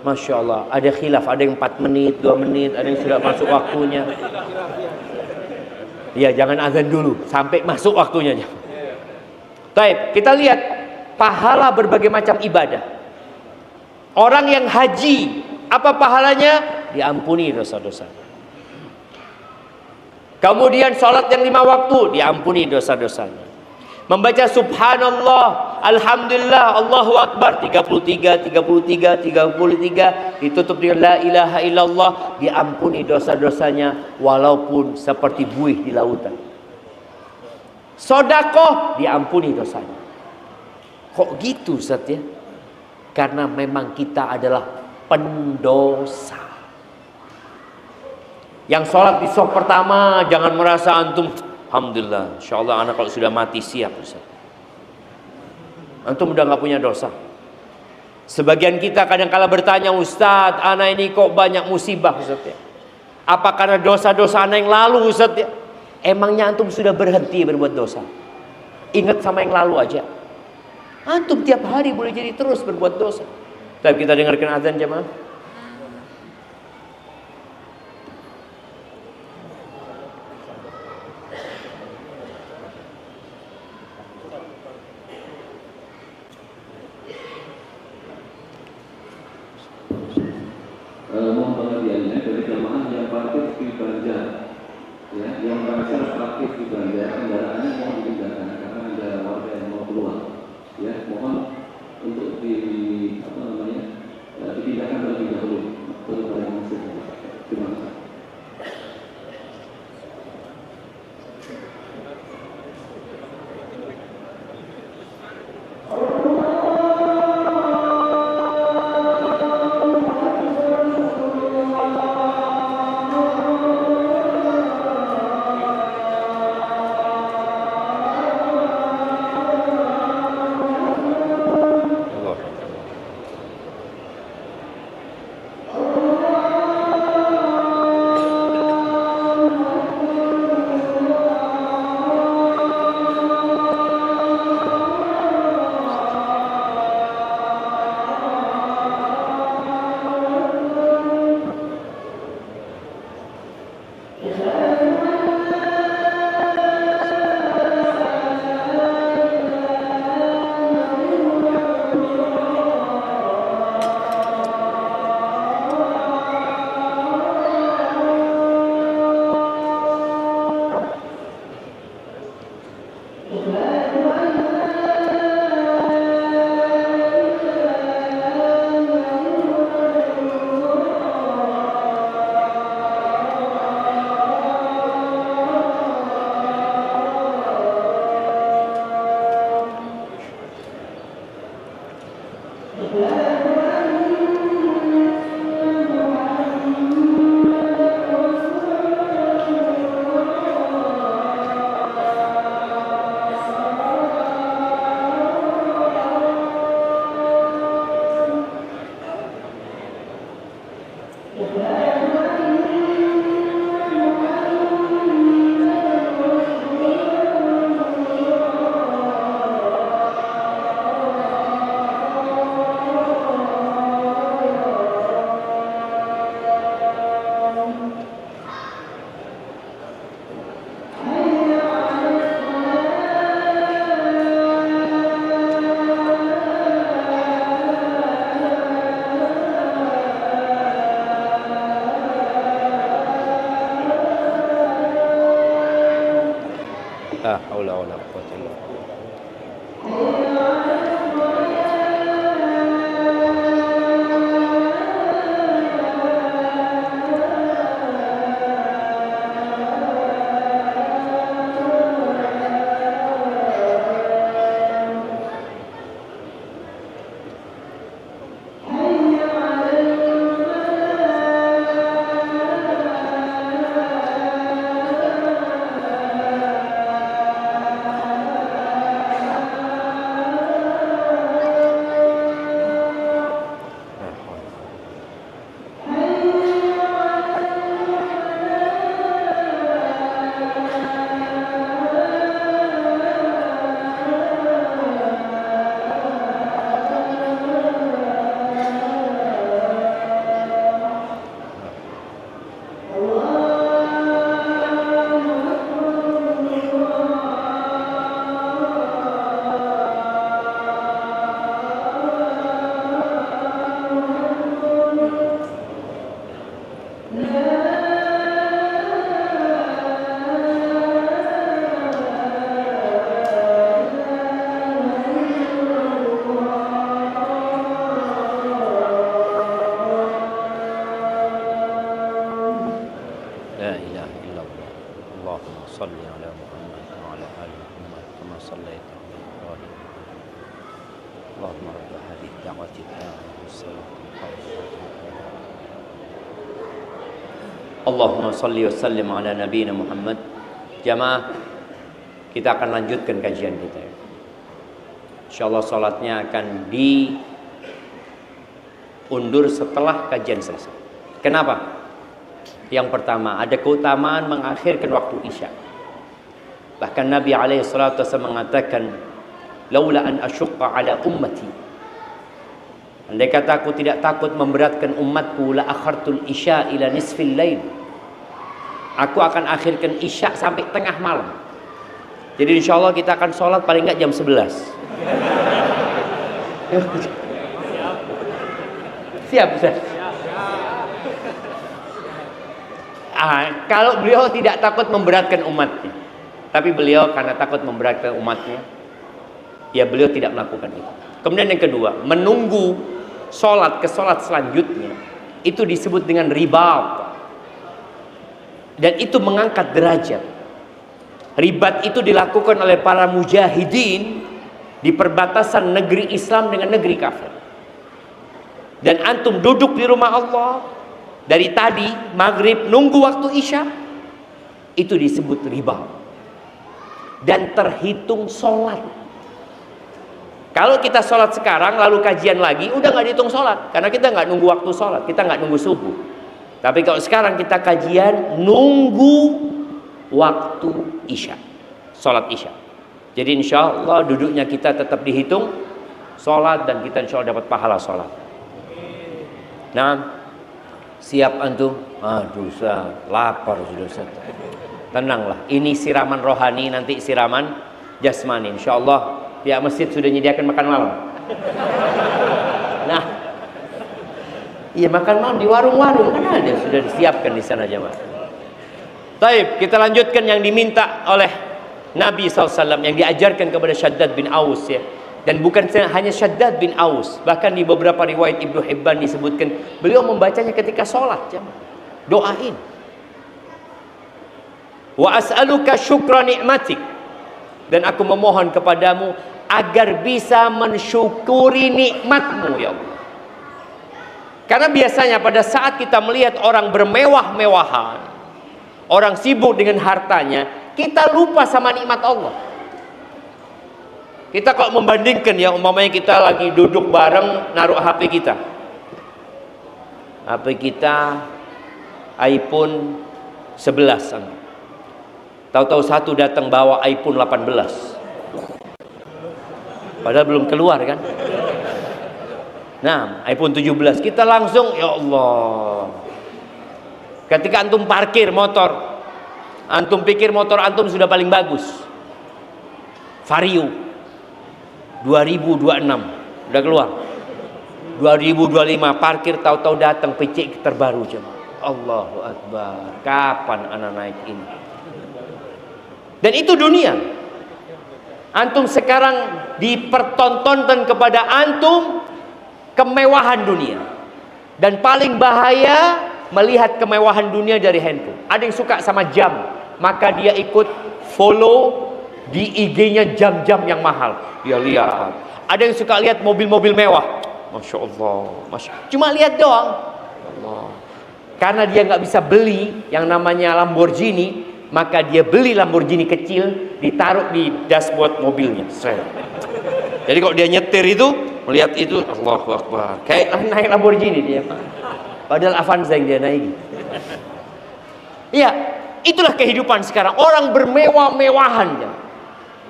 Masya Allah, ada khilaf, ada yang 4 menit, 2 menit, ada yang sudah masuk waktunya. Ya, jangan azan dulu sampai masuk waktunya. Baik, kita lihat pahala berbagai macam ibadah. Orang yang haji, apa pahalanya? Diampuni dosa-dosa. Kemudian sholat yang 5 waktu, diampuni dosa-dosanya. Membaca subhanallah, alhamdulillah, Allahu akbar 33, 33, 33, ditutup dengan la ilaha illallah, diampuni dosa-dosanya walaupun seperti buih di lautan. Sedekah, diampuni dosanya. Kok gitu Ustaz ya? Karena memang kita adalah pendosa. Yang sholat di saf pertama, jangan merasa antum alhamdulillah, insyaallah anak kalau sudah mati siap Ustaz. Antum udah gak punya dosa. Sebagian kita kadang-kala bertanya, Ustaz, anak ini kok banyak musibah Ustaz ya? Apa karena dosa-dosa anak yang lalu Ustaz ya? Emangnya antum sudah berhenti berbuat dosa? Ingat sama yang lalu aja. Antum tiap hari boleh jadi terus berbuat dosa. Tapi kita dengarkan azan jemaah. Mohon pengertiannya dari jamaah yang parkir di Banjar, ya, yang merasa parkir di Banjar, kendaraannya mohon dipindahkan karena ada warga yang mau keluar, ya, mohon untuk dipindahkan terlebih dahulu kepada yang masuk. Terima kasih. La haula wala quwwata illa billah. Allahumma salli wa sallim ala nabiyina Muhammad. Jamaah, kita akan lanjutkan kajian kita. InsyaAllah salatnya akan diundur setelah kajian selesai. Kenapa? Yang pertama, ada keutamaan mengakhirkan waktu Isya. Bahkan Nabi SAW mengatakan, laula an asyukka ala ummati, andai kata aku tidak takut memberatkan umatku, la akhartul isya ila nisfil lail, aku akan akhirkan isya sampai tengah malam. Jadi insya Allah kita akan sholat paling enggak jam 11. Siap Ustaz? Kalau beliau tidak takut memberatkan umatnya, tapi beliau karena takut memberatkan umatnya, ya beliau tidak melakukan itu. Kemudian yang kedua, menunggu sholat ke sholat selanjutnya, itu disebut dengan ribat, dan itu mengangkat derajat. Ribat itu dilakukan oleh para mujahidin di perbatasan negeri Islam dengan negeri kafir. Dan antum duduk di rumah Allah dari tadi maghrib nunggu waktu isya, itu disebut ribat dan terhitung sholat. Kalau kita sholat sekarang lalu kajian lagi, udah nggak dihitung sholat, karena kita nggak nunggu waktu sholat, kita nggak nunggu subuh. Tapi kalau sekarang kita kajian nunggu waktu isya, sholat isya. Jadi insya Allah duduknya kita tetap dihitung sholat, dan kita insya Allah dapat pahala sholat. Nah, siap antum? Aduh Ustaz, lapar sudah Ustaz. Tenanglah, ini siraman rohani, nanti siraman jasmani. Insya Allah pihak masjid sudah menyediakan makan malam. Nah, iya makan malam di warung-warung kan ada, sudah disiapkan di sana jemaah. Taib, kita lanjutkan yang diminta oleh Nabi SAW, yang diajarkan kepada Shaddad bin Aus ya. Dan bukan hanya Shaddad bin Aus, bahkan di beberapa riwayat Ibnu Hibban disebutkan beliau membacanya ketika sholat jemaah. Doain. Wa as'aluka syukra ni'matik, dan aku memohon kepadamu agar bisa mensyukuri nikmatmu ya Allah. Karena biasanya pada saat kita melihat orang bermewah-mewahan, orang sibuk dengan hartanya, kita lupa sama nikmat Allah. Kita kalau membandingkan ya, umpamanya kita lagi duduk bareng naruh HP kita, HP kita iPhone 11, tahu-tahu satu datang bawa iPhone 18, padahal belum keluar kan. Nah, iPhone 17, kita langsung ya Allah. Ketika antum parkir motor, antum pikir motor antum sudah paling bagus, Vario 2026 udah keluar, 2025 parkir, tahu-tahu datang PC terbaru jemaah. Allahu Akbar, kapan anak naik ini? Dan itu dunia. Antum sekarang dipertontonkan kepada antum kemewahan dunia. Dan paling bahaya melihat kemewahan dunia dari handphone. Ada yang suka sama jam, maka dia ikut follow di IG-nya jam-jam yang mahal. Dia lihat. Ada yang suka lihat mobil-mobil mewah. Masya Allah, cuma lihat doang. Allah. Karena dia nggak bisa beli yang namanya Lamborghini, maka dia beli Lamborghini kecil, ditaruh di dashboard mobilnya. Jadi kalau dia nyetir itu, melihat itu, Allahu Akbar, kayak naik Lamborghini dia. Padahal Avanza yang dia naik. Iya, itulah kehidupan sekarang. Orang bermewah-mewahan.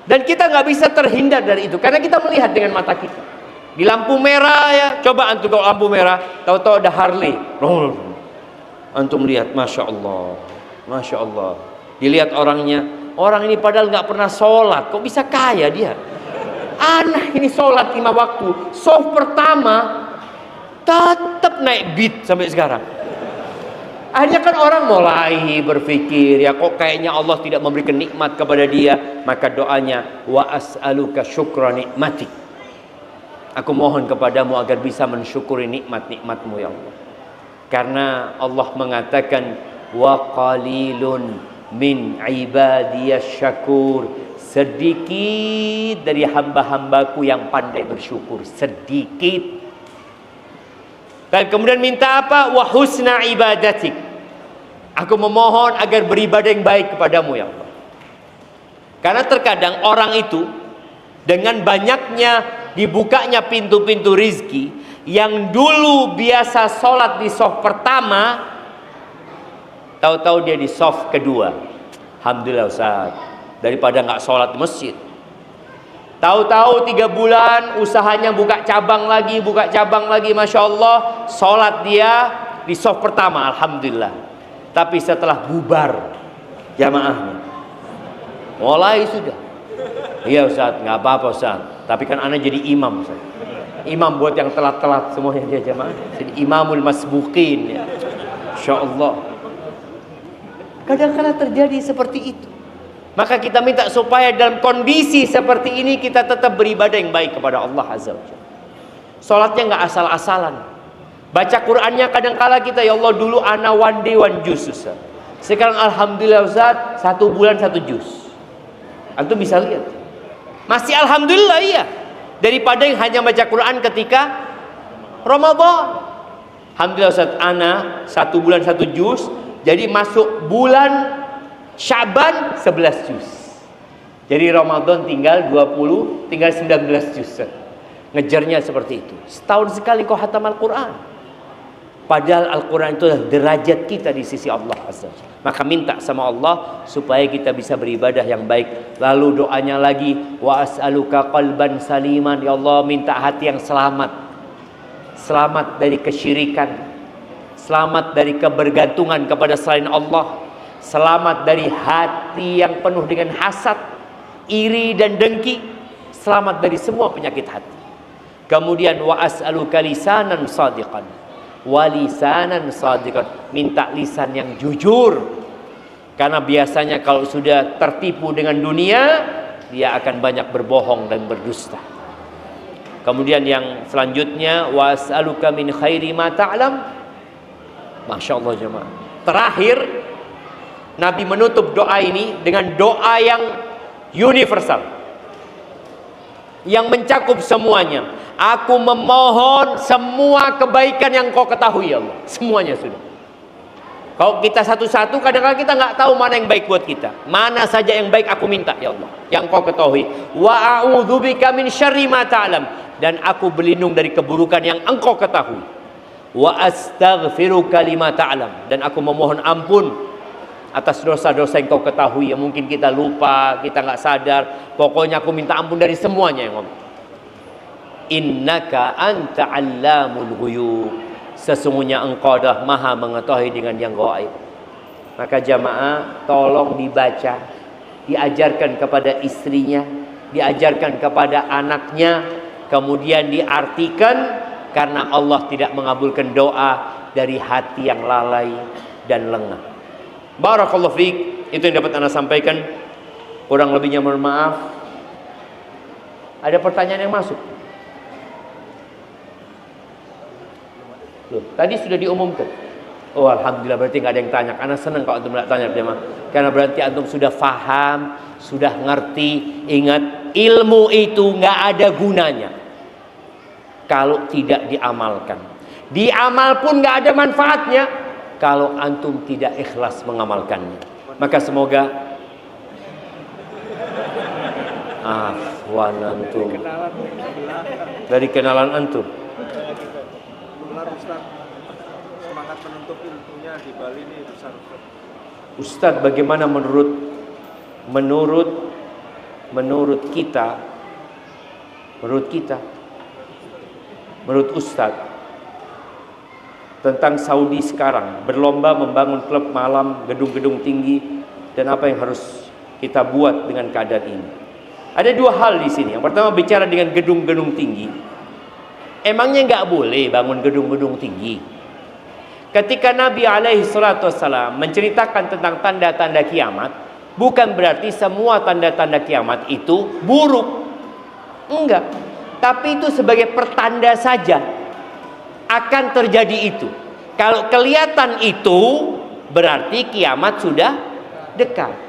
Dan kita nggak bisa terhindar dari itu, karena kita melihat dengan mata kita. Di lampu merah ya, coba antum kalau lampu merah, tahu-tahu ada Harley. Antum lihat, Masya Allah, Masya Allah. Dilihat orangnya, orang ini padahal nggak pernah sholat, kok bisa kaya dia? Aneh ini sholat 5 waktu, soft pertama, tetap naik beat sampai sekarang. Akhirnya kan orang mulai berpikir, ya kok kayaknya Allah tidak memberikan nikmat kepada dia. Maka doanya, wa as'aluka syukra nikmatik. Aku mohon kepadamu agar bisa mensyukuri nikmat-nikmatmu ya Allah. Karena Allah mengatakan, wa qalilun min ibadiyasy syakur. Sedikit dari hamba-hambaku yang pandai bersyukur. Sedikit. Dan kemudian minta apa? Wa husna ibadatik. Aku memohon agar beribadah yang baik kepadamu ya Allah. Karena terkadang orang itu dengan banyaknya dibukanya pintu-pintu rizki, yang dulu biasa sholat di soft pertama, tahu-tahu dia di soft kedua. Alhamdulillah Ustaz, daripada nggak sholat di masjid. Tahu-tahu 3 bulan usahanya buka cabang lagi, Masya Allah, sholat dia di soft pertama, Alhamdulillah. Tapi setelah bubar jamaahnya, mulai sudah, iya Ustaz, nggak apa-apa Ustaz, tapi kan ana jadi imam Ustaz. Imam buat yang telat-telat semuanya dia jamaah. Jadi imamul masbuqin ya. Insyaallah. Kadang-kadang terjadi seperti itu. Maka kita minta supaya dalam kondisi seperti ini kita tetap beribadah yang baik kepada Allah Azza wa Jalla. Salatnya nggak asal-asalan. Baca Qur'annya kadang-kala kita, ya Allah dulu ana one day one juz Ustaz. Sekarang alhamdulillah Ustaz 1 bulan 1 juz. Antum bisa lihat. Masih alhamdulillah iya. Daripada yang hanya baca Quran ketika Ramadan. Alhamdulillah Ustaz, ana 1 bulan 1 juz. Jadi masuk bulan Syaban 11 juz. Jadi Ramadan tinggal 20, tinggal 19 juz. Ngejarnya seperti itu. Setahun sekali kau khatam Al-Quran. Padahal Al-Quran itu adalah derajat kita di sisi Allah Azza wa Jalla. Maka minta sama Allah supaya kita bisa beribadah yang baik. Lalu doanya lagi, wa as'aluka qalban saliman. Ya Allah, minta hati yang selamat. Selamat dari kesyirikan. Selamat dari kebergantungan kepada selain Allah. Selamat dari hati yang penuh dengan hasad, iri dan dengki. Selamat dari semua penyakit hati. Kemudian wa as'aluka lisanan sadiqan. Walisanan sadiqan, minta lisan yang jujur. Karena biasanya kalau sudah tertipu dengan dunia, dia akan banyak berbohong dan berdusta. Kemudian yang selanjutnya, was'aluka min khairi ma ta'lam. Masya Allah jemaah. Terakhir, Nabi menutup doa ini dengan doa yang universal, yang mencakup semuanya. Aku memohon semua kebaikan yang kau ketahui ya Allah. Semuanya sudah. Kalau kita satu-satu, kadang-kadang kita nggak tahu mana yang baik buat kita. Mana saja yang baik aku minta ya Allah, yang kau ketahui. Wa a'udzubika min syarri ma ta'lam. Dan aku berlindung dari keburukan yang engkau ketahui. Wa astaghfiruka lima ta'lam. Dan aku memohon ampun atas dosa-dosa yang kau ketahui, yang mungkin kita lupa, kita nggak sadar. Pokoknya aku minta ampun dari semuanya yang Allah. Innaka anta 'allamul ghuyub. Sesungguhnya engkau adalah maha mengetahui dengan yang gaib. Maka jamaah tolong dibaca, diajarkan kepada istrinya, diajarkan kepada anaknya, kemudian diartikan, karena Allah tidak mengabulkan doa dari hati yang lalai dan lengah. Barakallahu fiik. Itu yang dapat Anda sampaikan. Kurang lebihnya mohon maaf. Ada pertanyaan yang masuk? Loh, tadi sudah diumumkan. Oh, alhamdulillah, berarti nggak ada yang tanya. Karena senang kalau antum nggak tanya, jemaah. Karena berarti antum sudah faham, sudah ngerti. Ingat, ilmu itu nggak ada gunanya kalau tidak diamalkan. Diamal pun nggak ada manfaatnya kalau antum tidak ikhlas mengamalkannya. Maka semoga afwan antum dari kenalan antum. Benar Ustaz, semangat menuntut ilmunya di Bali ini besar. Ustaz, bagaimana menurut kita, menurut Ustaz tentang Saudi sekarang berlomba membangun klub malam, gedung-gedung tinggi, dan apa yang harus kita buat dengan keadaan ini? Ada dua hal di sini. Yang pertama, bicara dengan gedung-gedung tinggi. Emangnya nggak boleh bangun gedung-gedung tinggi? Ketika Nabi SAW menceritakan tentang tanda-tanda kiamat, bukan berarti semua tanda-tanda kiamat itu buruk. Enggak. Tapi itu sebagai pertanda saja akan terjadi itu. Kalau kelihatan itu, berarti kiamat sudah dekat.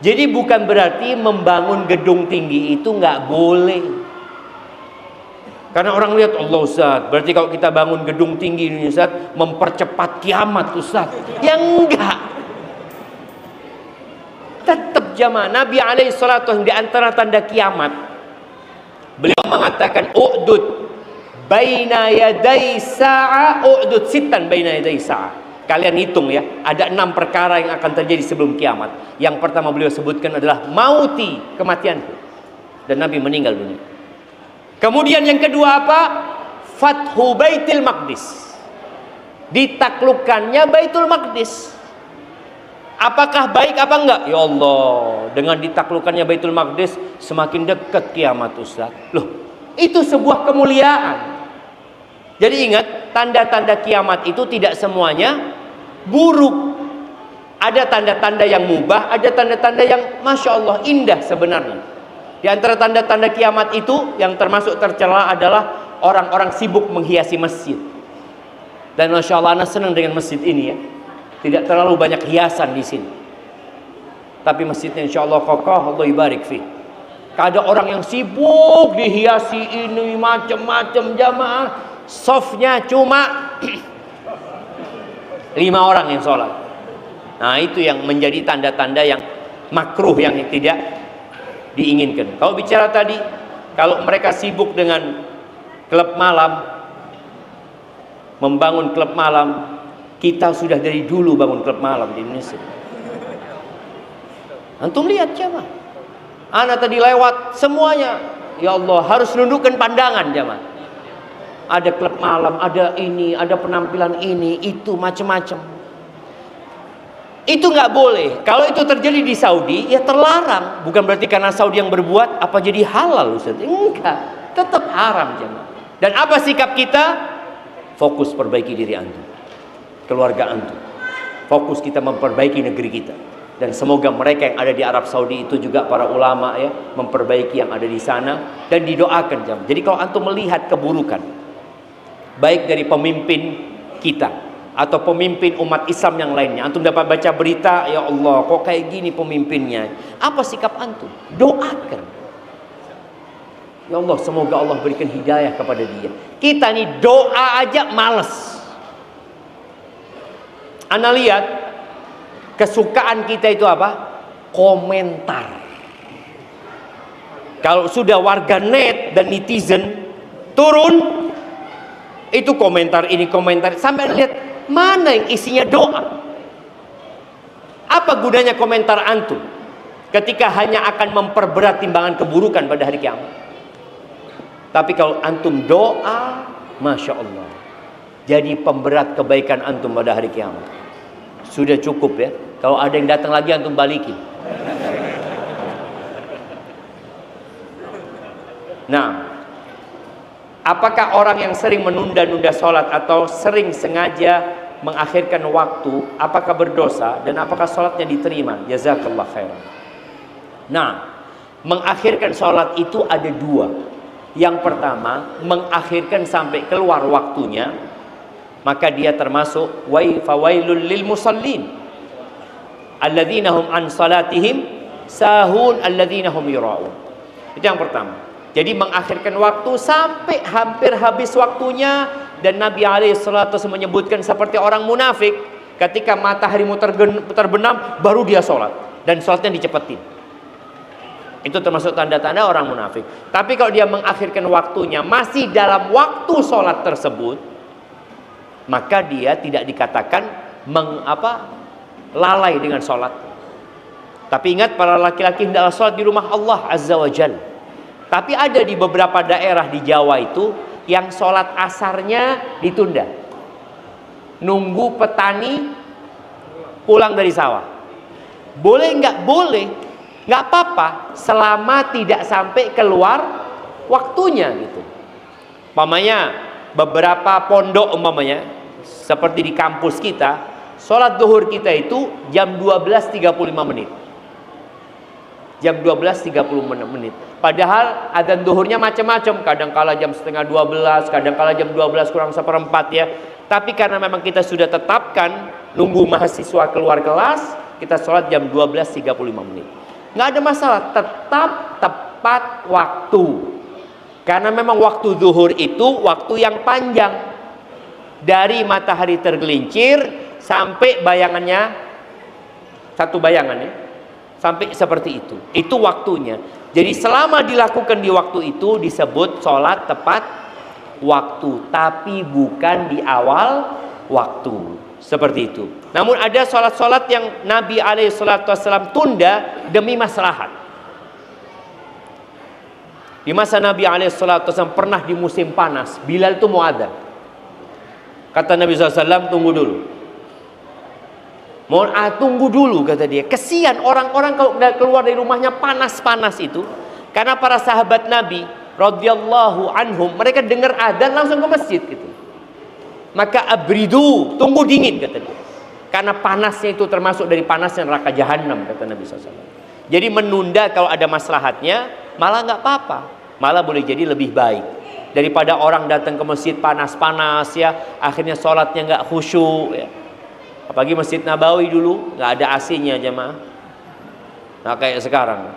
Jadi bukan berarti membangun gedung tinggi itu nggak boleh. Karena orang lihat, Allah Ustaz, berarti kalau kita bangun gedung tinggi ini Ustaz, mempercepat kiamat Ustaz. Ya enggak. Tetap jamaah, Nabi SAW di antara tanda kiamat, beliau mengatakan, u'dud baina yaday sa'a, u'dud sitan baina yaday sa'a. Kalian hitung ya, ada 6 perkara yang akan terjadi sebelum kiamat. Yang pertama beliau sebutkan adalah mauti, kematian. Dan Nabi meninggal dunia. Kemudian yang kedua apa? Fathu Baitul Maqdis. Ditaklukkannya Baitul Maqdis. Apakah baik apa enggak? Ya Allah, dengan ditaklukkannya Baitul Maqdis semakin dekat kiamat Ustaz. Loh, itu sebuah kemuliaan. Jadi ingat, tanda-tanda kiamat itu tidak semuanya buruk. Ada tanda-tanda yang mubah, ada tanda-tanda yang Masya Allah indah sebenarnya. Di antara tanda-tanda kiamat itu yang termasuk tercela adalah orang-orang sibuk menghiasi masjid. Dan Masya Allah, anak senang dengan masjid ini ya. Tidak terlalu banyak hiasan di sini. Tapi masjidnya Insya Allah kokoh, Allah ibarik fi. Ada orang yang sibuk dihiasi ini macam-macam jamaah. Softnya cuma 5 orang yang sholat. Nah itu yang menjadi tanda-tanda yang makruh, yang tidak diinginkan. Kalau bicara tadi, kalau mereka sibuk dengan klub malam, membangun klub malam, kita sudah dari dulu bangun klub malam di Indonesia. Antum lihat jamaah, anak tadi lewat semuanya, ya Allah, harus nundukkan pandangan jamaah. Ada klub malam, ada ini, ada penampilan ini, itu macam-macam. Itu nggak boleh. Kalau itu terjadi di Saudi, ya terlarang. Bukan berarti karena Saudi yang berbuat, apa jadi halal Ustaz? Enggak, tetap haram jemaah. Dan apa sikap kita? Fokus perbaiki diri antum, keluarga antum. Fokus kita memperbaiki negeri kita. Dan semoga mereka yang ada di Arab Saudi itu juga para ulama ya, memperbaiki yang ada di sana dan didoakan jemaah. Jadi kalau antum melihat keburukan, baik dari pemimpin kita atau pemimpin umat Islam yang lainnya, antum dapat baca berita, ya Allah kok kayak gini pemimpinnya, apa sikap antum? Doakan, ya Allah semoga Allah berikan hidayah kepada dia. Kita nih doa aja males. Anda lihat kesukaan kita itu apa? Komentar. Kalau sudah warga net dan netizen turun, itu komentar ini, komentar, sampai lihat mana yang isinya doa. Apa gunanya komentar antum ketika hanya akan memperberat timbangan keburukan pada hari kiamat? Tapi kalau antum doa, Masya Allah, jadi pemberat kebaikan antum pada hari kiamat. Sudah cukup ya. Kalau ada yang datang lagi antum balikin. Nah, apakah orang yang sering menunda-nunda sholat atau sering sengaja mengakhirkan waktu, apakah berdosa dan apakah sholatnya diterima? Jazakallah khairan. Nah, mengakhirkan sholat itu ada dua. Yang pertama, mengakhirkan sampai keluar waktunya, maka dia termasuk fawailul lil musallin alladzina hum an salatihim sahun alladzina hum yura'un. Itu yang pertama. Jadi mengakhirkan waktu sampai hampir habis waktunya, dan Nabi SAW menyebutkan seperti orang munafik, ketika matahari terbenam baru dia sholat, dan sholatnya dicepetin. Itu termasuk tanda-tanda orang munafik. Tapi kalau dia mengakhirkan waktunya masih dalam waktu sholat tersebut, maka dia tidak dikatakan lalai dengan sholat. Tapi ingat, para laki-laki hendaklah sholat di rumah Allah Azza wa Jalla. Tapi ada di beberapa daerah di Jawa itu yang sholat asarnya ditunda, nunggu petani pulang dari sawah. Boleh nggak? Boleh, nggak apa-apa, selama tidak sampai keluar waktunya gitu. Umpamanya beberapa pondok, seperti di kampus kita, sholat zuhur kita itu jam 12.35 menit. Jam 12.30 menit. Padahal adzan zuhurnya macam-macam, kadang kala jam setengah 12, kadang kala jam 12 kurang seperempat ya. Tapi karena memang kita sudah tetapkan nunggu mahasiswa keluar kelas, kita sholat jam 12.35 menit. Nggak ada masalah, tetap tepat waktu. Karena memang waktu zuhur itu waktu yang panjang. Dari matahari tergelincir sampai bayangannya, satu bayangan ya, sampai seperti itu. Itu waktunya. Jadi selama dilakukan di waktu itu disebut sholat tepat waktu, tapi bukan di awal waktu. Seperti itu. Namun ada sholat-sholat yang Nabi SAW tunda demi maslahat. Di masa Nabi SAW pernah di musim panas, Bilal itu mau adzan. Kata Nabi SAW, tunggu dulu. Tunggu dulu, kata dia. Kesian orang-orang kalau keluar dari rumahnya panas-panas itu. Karena para sahabat Nabi radhiyallahu anhum, mereka dengar adzan langsung ke masjid gitu. Maka abridu, tunggu dingin, kata dia. Karena panasnya itu termasuk dari panasnya neraka jahanam, kata Nabi SAW. Jadi menunda kalau ada maslahatnya malah nggak apa-apa, malah boleh jadi lebih baik daripada orang datang ke masjid panas-panas ya, akhirnya sholatnya nggak khusyuk ya. Apalagi Masjid Nabawi dulu nggak ada AC-nya jemaah, nah kayak sekarang.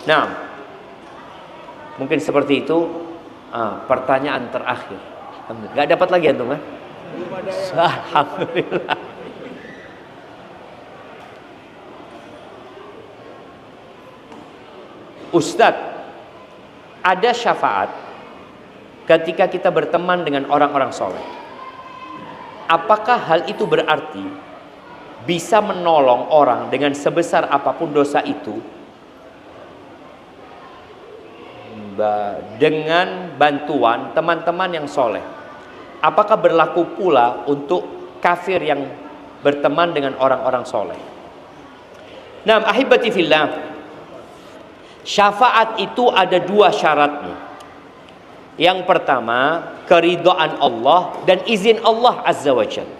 Nah, mungkin seperti itu. Pertanyaan terakhir, nggak dapat lagi antum kan? Alhamdulillah. Ustadz, ada syafaat ketika kita berteman dengan orang-orang soleh. Apakah hal itu berarti bisa menolong orang dengan sebesar apapun dosa itu dengan bantuan teman-teman yang soleh? Apakah berlaku pula untuk kafir yang berteman dengan orang-orang soleh? Nah, ahibati fillah, syafaat itu ada dua syaratnya. Yang pertama, keridhaan Allah dan izin Allah Azza wa Jalla.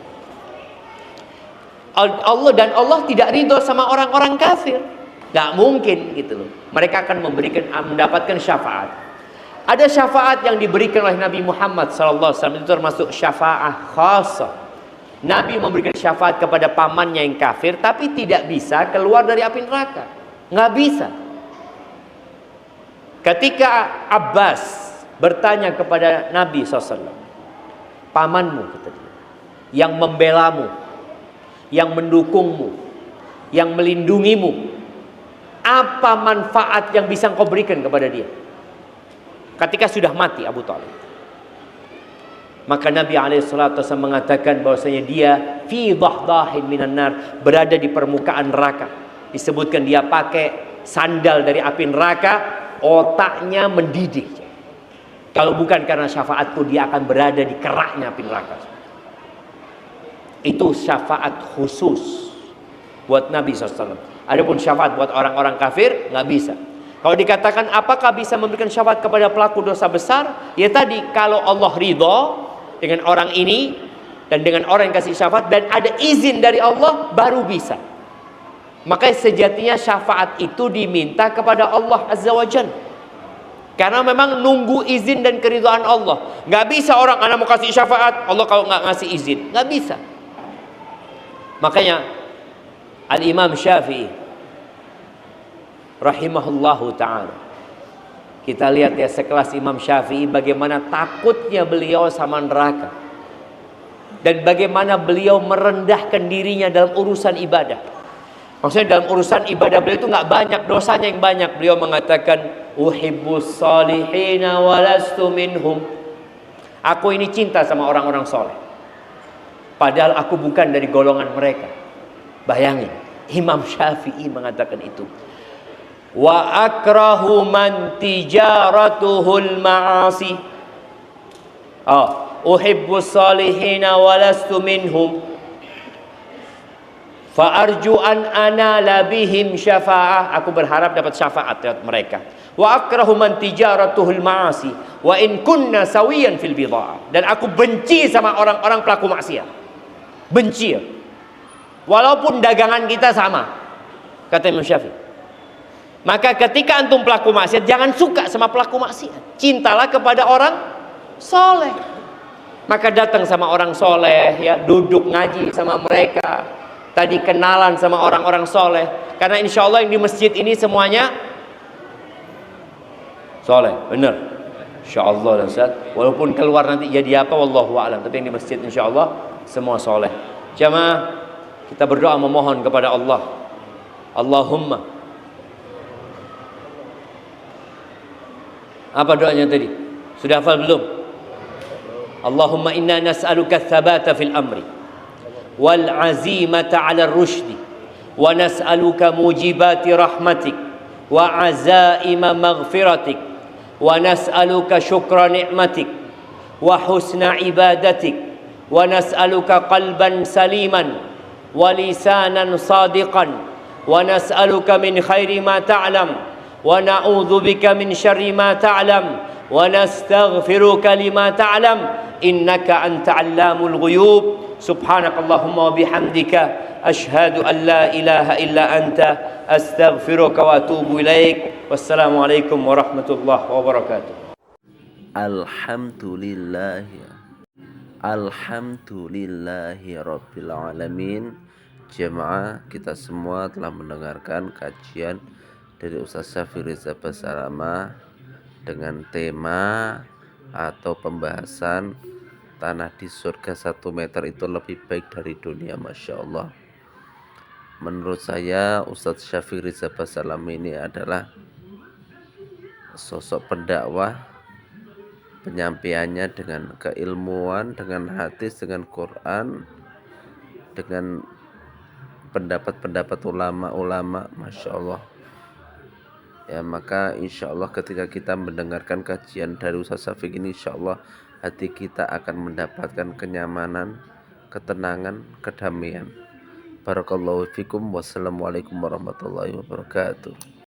Allah tidak ridho sama orang-orang kafir. Gak mungkin gitu loh. Mereka akan mendapatkan syafaat. Ada syafaat yang diberikan oleh Nabi Muhammad SAW, itu termasuk syafaat khasah. Nabi memberikan syafaat kepada pamannya yang kafir, tapi tidak bisa keluar dari api neraka. Nggak bisa. Ketika Abbas bertanya kepada Nabi SAW, pamanmu, kata dia, yang membelamu, yang mendukungmu, yang melindungimu, apa manfaat yang bisa engkau berikan kepada dia ketika sudah mati Abu Thalib? Maka Nabi SAW mengatakan bahwasanya dia fi dhahdahin minan nar, berada di permukaan neraka. Disebutkan dia pakai sandal dari api neraka, otaknya mendidih. Kalau bukan karena syafaatku, dia akan berada di keraknya api neraka. Itu syafaat khusus buat Nabi SAW. Adapun syafaat buat orang-orang kafir nggak bisa. Kalau dikatakan apakah bisa memberikan syafaat kepada pelaku dosa besar? Ya tadi, kalau Allah ridho dengan orang ini dan dengan orang yang kasih syafaat dan ada izin dari Allah, baru bisa. Maka sejatinya syafaat itu diminta kepada Allah Azza wa Jalla. Karena memang nunggu izin dan keridhaan Allah. Nggak bisa orang anak mau kasih syafaat, Allah kalau nggak ngasih izin, nggak bisa. Makanya Al-Imam Syafi'i rahimahullahu ta'ala, kita lihat ya sekelas Imam Syafi'i bagaimana takutnya beliau sama neraka, dan bagaimana beliau merendahkan dirinya dalam urusan ibadah. Maksudnya dalam urusan ibadah beliau itu nggak banyak dosanya yang banyak. Beliau mengatakan, uhibbus salihina walastu minhum. Aku ini cinta sama orang-orang soleh, padahal aku bukan dari golongan mereka. Bayangin, Imam Syafi'i mengatakan itu. Wa akrahu man tijaratuhul ma'asi. Uhibbus salihina walastu minhum. Fa'arju an anala bihim syafa'ah. Aku berharap dapat syafaat dari mereka. Wa akrahu man tijaratuhul ma'asi wa in kunna sawiyan fil bidha'ah. Dan aku benci sama orang-orang pelaku maksiat. Benci. Walaupun dagangan kita sama, kata Imam Syafi'i. Maka ketika antum pelaku maksiat, jangan suka sama pelaku maksiat. Cintalah kepada orang soleh. Maka datang sama orang soleh, ya, duduk ngaji sama mereka. Tadi kenalan sama orang-orang soleh. Karena insya Allah yang di masjid ini semuanya soleh, benar. Insya Allah, Ustaz. Walaupun keluar nanti jadi apa, wallahu a'lam. Tapi yang di masjid insya Allah semua soleh. Jamaah, kita berdoa memohon kepada Allah. Allahumma. Apa doanya tadi? Sudah hafal belum? Allahumma inna nas'aluka tsabata fil amri wal azimata 'ala ar-rusydi wa nas'aluka mujibati rahmatik wa azaima maghfiratik wa nas'aluka syukra ni'matik wa husna ibadatik wa nas'aluka qalban saliman wa lisanan sadiqan wa nas'aluka min khairi ma ta'lam wa na'udzu bika min syarri ma ta'lam wa nastaghfiruka lima ta'lam innaka anta 'allamul ghuyub. Subhanakallahumma wa bihamdika asyhadu an la ilaha illa anta astaghfiruka wa atubu ilaik. Wassalamualaikum warahmatullahi wabarakatuh. Alhamdulillahi rabbil alamin. Jemaah, kita semua telah mendengarkan kajian dari Ustaz Syafi'i Reza Basalamah dengan tema atau pembahasan tanah di surga 1 meter itu lebih baik dari dunia. Masya Allah. Menurut saya Ustaz Syafi'i Reza Basalamah ini adalah sosok pendakwah, penyampaiannya dengan keilmuan, dengan hadis, dengan Quran, dengan pendapat-pendapat ulama-ulama. Masya Allah. Ya, maka insya Allah ketika kita mendengarkan kajian dari Ustaz Syafi'i ini, insya Allah hati kita akan mendapatkan kenyamanan, ketenangan, kedamaian. Barakallahu fikum. Wassalamualaikum warahmatullahi wabarakatuh.